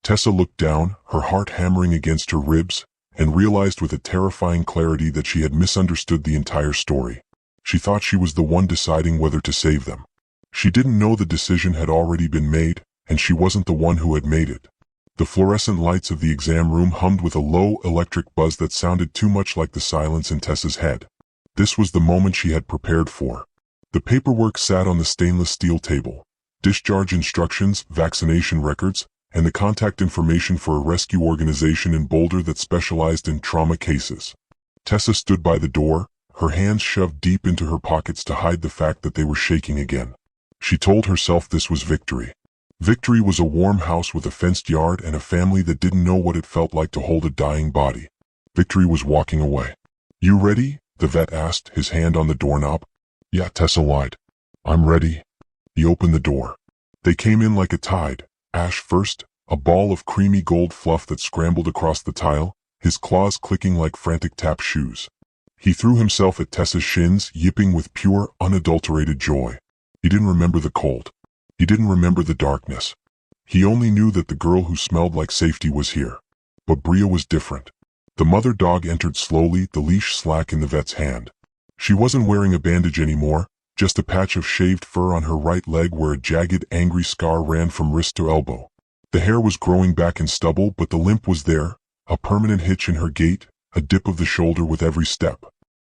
Tessa looked down, her heart hammering against her ribs, and realized with a terrifying clarity that she had misunderstood the entire story. She thought she was the one deciding whether to save them. She didn't know the decision had already been made, and she wasn't the one who had made it. The fluorescent lights of the exam room hummed with a low electric buzz that sounded too much like the silence in Tessa's head. This was the moment she had prepared for. The paperwork sat on the stainless steel table. Discharge instructions, vaccination records, and the contact information for a rescue organization in Boulder that specialized in trauma cases. Tessa stood by the door, her hands shoved deep into her pockets to hide the fact that they were shaking again. She told herself this was victory. Victory was a warm house with a fenced yard and a family that didn't know what it felt like to hold a dying body. Victory was walking away. You ready? The vet asked, his hand on the doorknob. Yeah, Tessa lied. I'm ready. He opened the door. They came in like a tide. Ash first, a ball of creamy gold fluff that scrambled across the tile, his claws clicking like frantic tap shoes. He threw himself at Tessa's shins, yipping with pure, unadulterated joy. He didn't remember the cold. He didn't remember the darkness. He only knew that the girl who smelled like safety was here. But Bria was different. The mother dog entered slowly, the leash slack in the vet's hand. She wasn't wearing a bandage anymore, just a patch of shaved fur on her right leg where a jagged, angry scar ran from wrist to elbow. The hair was growing back in stubble, but the limp was there, a permanent hitch in her gait, a dip of the shoulder with every step.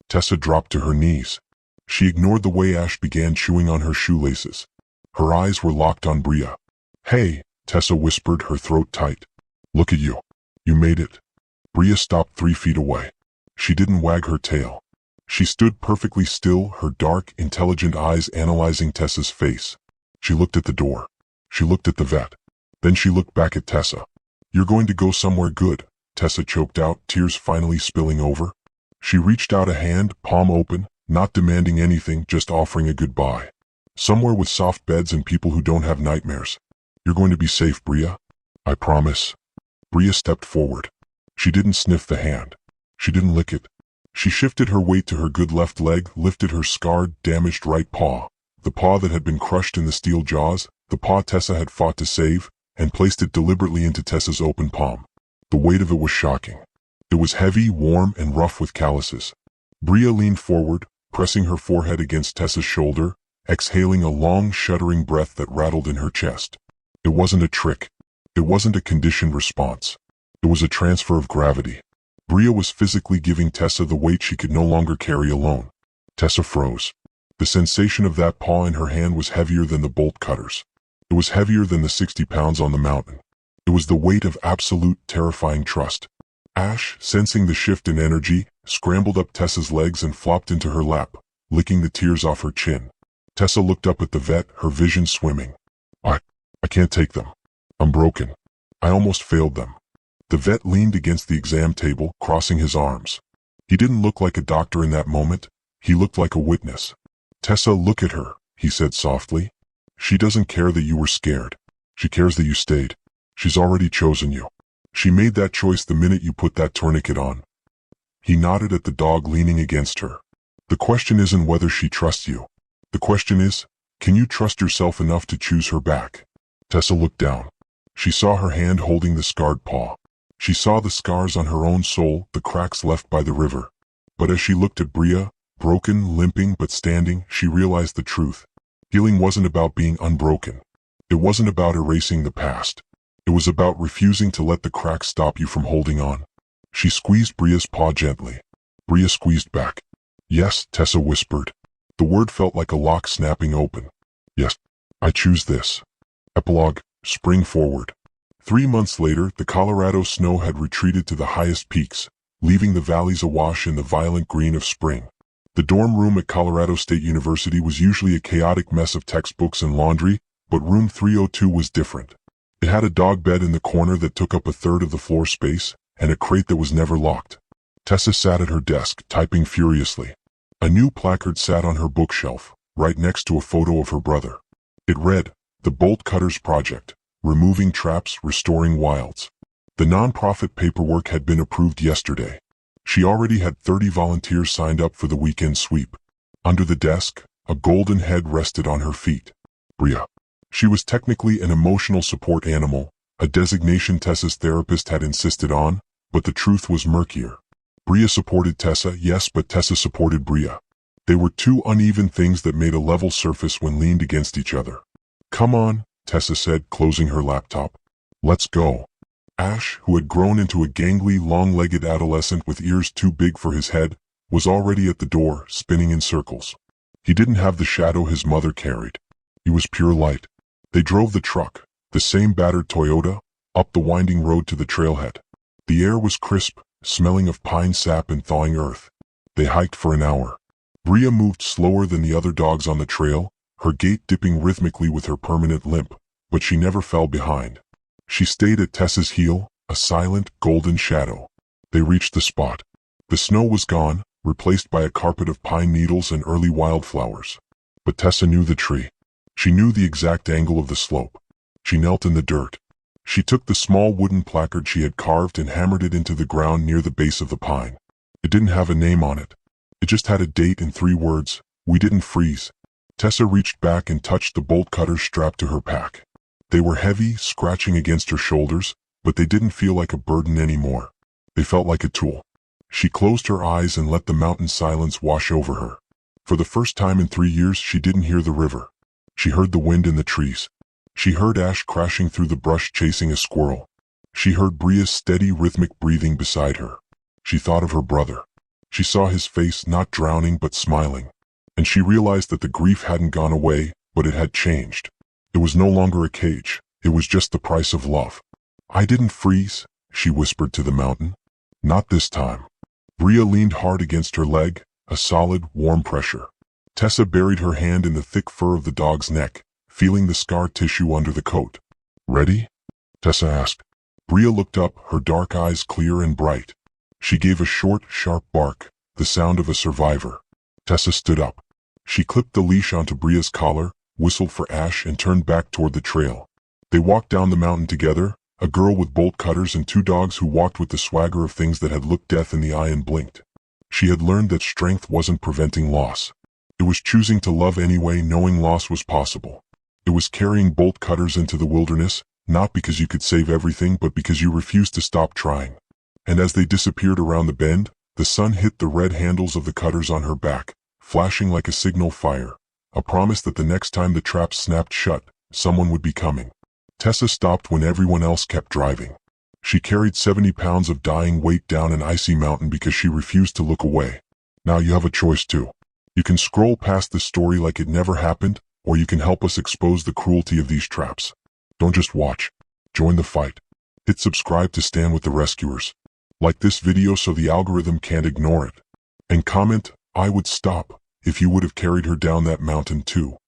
Tessa dropped to her knees. She ignored the way Ash began chewing on her shoelaces. Her eyes were locked on Bria. Hey, Tessa whispered, her throat tight. Look at you. You made it. Bria stopped 3 feet away. She didn't wag her tail. She stood perfectly still, her dark, intelligent eyes analyzing Tessa's face. She looked at the door. She looked at the vet. Then she looked back at Tessa. You're going to go somewhere good, Tessa choked out, tears finally spilling over. She reached out a hand, palm open, not demanding anything, just offering a goodbye. Somewhere with soft beds and people who don't have nightmares. You're going to be safe, Bria. I promise. Bria stepped forward. She didn't sniff the hand. She didn't lick it. She shifted her weight to her good left leg, lifted her scarred, damaged right paw, the paw that had been crushed in the steel jaws, the paw Tessa had fought to save, and placed it deliberately into Tessa's open palm. The weight of it was shocking. It was heavy, warm, and rough with calluses. Bria leaned forward, pressing her forehead against Tessa's shoulder, exhaling a long, shuddering breath that rattled in her chest. It wasn't a trick. It wasn't a conditioned response. It was a transfer of gravity. Bria was physically giving Tessa the weight she could no longer carry alone. Tessa froze. The sensation of that paw in her hand was heavier than the bolt cutters. It was heavier than the 60 pounds on the mountain. It was the weight of absolute, terrifying trust. Ash, sensing the shift in energy, scrambled up Tessa's legs and flopped into her lap, licking the tears off her chin. Tessa looked up at the vet, her vision swimming. I can't take them. I'm broken. I almost failed them. The vet leaned against the exam table, crossing his arms. He didn't look like a doctor in that moment. He looked like a witness. Tessa, look at her, he said softly. She doesn't care that you were scared. She cares that you stayed. She's already chosen you. She made that choice the minute you put that tourniquet on. He nodded at the dog leaning against her. The question isn't whether she trusts you. The question is, can you trust yourself enough to choose her back? Tessa looked down. She saw her hand holding the scarred paw. She saw the scars on her own soul, the cracks left by the river. But as she looked at Bria, broken, limping but standing, she realized the truth. Healing wasn't about being unbroken. It wasn't about erasing the past. It was about refusing to let the cracks stop you from holding on. She squeezed Bria's paw gently. Bria squeezed back. Yes, Tessa whispered. The word felt like a lock snapping open. Yes, I choose this. Epilogue, spring forward. 3 months later, the Colorado snow had retreated to the highest peaks, leaving the valleys awash in the violent green of spring. The dorm room at Colorado State University was usually a chaotic mess of textbooks and laundry, but room 302 was different. It had a dog bed in the corner that took up a third of the floor space, and a crate that was never locked. Tessa sat at her desk, typing furiously. A new placard sat on her bookshelf, right next to a photo of her brother. It read, The Bolt Cutters Project, Removing Traps, Restoring Wilds. The nonprofit paperwork had been approved yesterday. She already had 30 volunteers signed up for the weekend sweep. Under the desk, a golden head rested on her feet. Bria. She was technically an emotional support animal, a designation Tessa's therapist had insisted on, but the truth was murkier. Bria supported Tessa, yes, but Tessa supported Bria. They were two uneven things that made a level surface when leaned against each other. Come on, Tessa said, closing her laptop. Let's go. Ash, who had grown into a gangly, long-legged adolescent with ears too big for his head, was already at the door, spinning in circles. He didn't have the shadow his mother carried. He was pure light. They drove the truck, the same battered Toyota, up the winding road to the trailhead. The air was crisp, smelling of pine sap and thawing earth. They hiked for an hour. Bria moved slower than the other dogs on the trail, her gait dipping rhythmically with her permanent limp, but she never fell behind. She stayed at Tessa's heel, a silent, golden shadow. They reached the spot. The snow was gone, replaced by a carpet of pine needles and early wildflowers. But Tessa knew the tree. She knew the exact angle of the slope. She knelt in the dirt. She took the small wooden placard she had carved and hammered it into the ground near the base of the pine. It didn't have a name on it. It just had a date and 3 words, "We didn't freeze." Tessa reached back and touched the bolt cutters strapped to her pack. They were heavy, scratching against her shoulders, but they didn't feel like a burden anymore. They felt like a tool. She closed her eyes and let the mountain silence wash over her. For the first time in 3 years, she didn't hear the river. She heard the wind in the trees. She heard Ash crashing through the brush chasing a squirrel. She heard Bria's steady, rhythmic breathing beside her. She thought of her brother. She saw his face not drowning but smiling. And she realized that the grief hadn't gone away, but it had changed. It was no longer a cage. It was just the price of love. "I didn't freeze," she whispered to the mountain. "Not this time." Bria leaned hard against her leg, a solid, warm pressure. Tessa buried her hand in the thick fur of the dog's neck, feeling the scar tissue under the coat. "Ready?" Tessa asked. Bria looked up, her dark eyes clear and bright. She gave a short, sharp bark, the sound of a survivor. Tessa stood up. She clipped the leash onto Bria's collar, whistled for Ash, and turned back toward the trail. They walked down the mountain together, a girl with bolt cutters and two dogs who walked with the swagger of things that had looked death in the eye and blinked. She had learned that strength wasn't preventing loss. It was choosing to love anyway, knowing loss was possible. It was carrying bolt cutters into the wilderness, not because you could save everything but because you refused to stop trying. And as they disappeared around the bend, the sun hit the red handles of the cutters on her back, flashing like a signal fire, a promise that the next time the trap snapped shut, someone would be coming. Tessa stopped when everyone else kept driving. She carried 70 pounds of dying weight down an icy mountain because she refused to look away. Now you have a choice too. You can scroll past the story like it never happened, or you can help us expose the cruelty of these traps. Don't just watch. Join the fight. Hit subscribe to stand with the rescuers. Like this video so the algorithm can't ignore it. And comment, I would stop, if you would have carried her down that mountain too.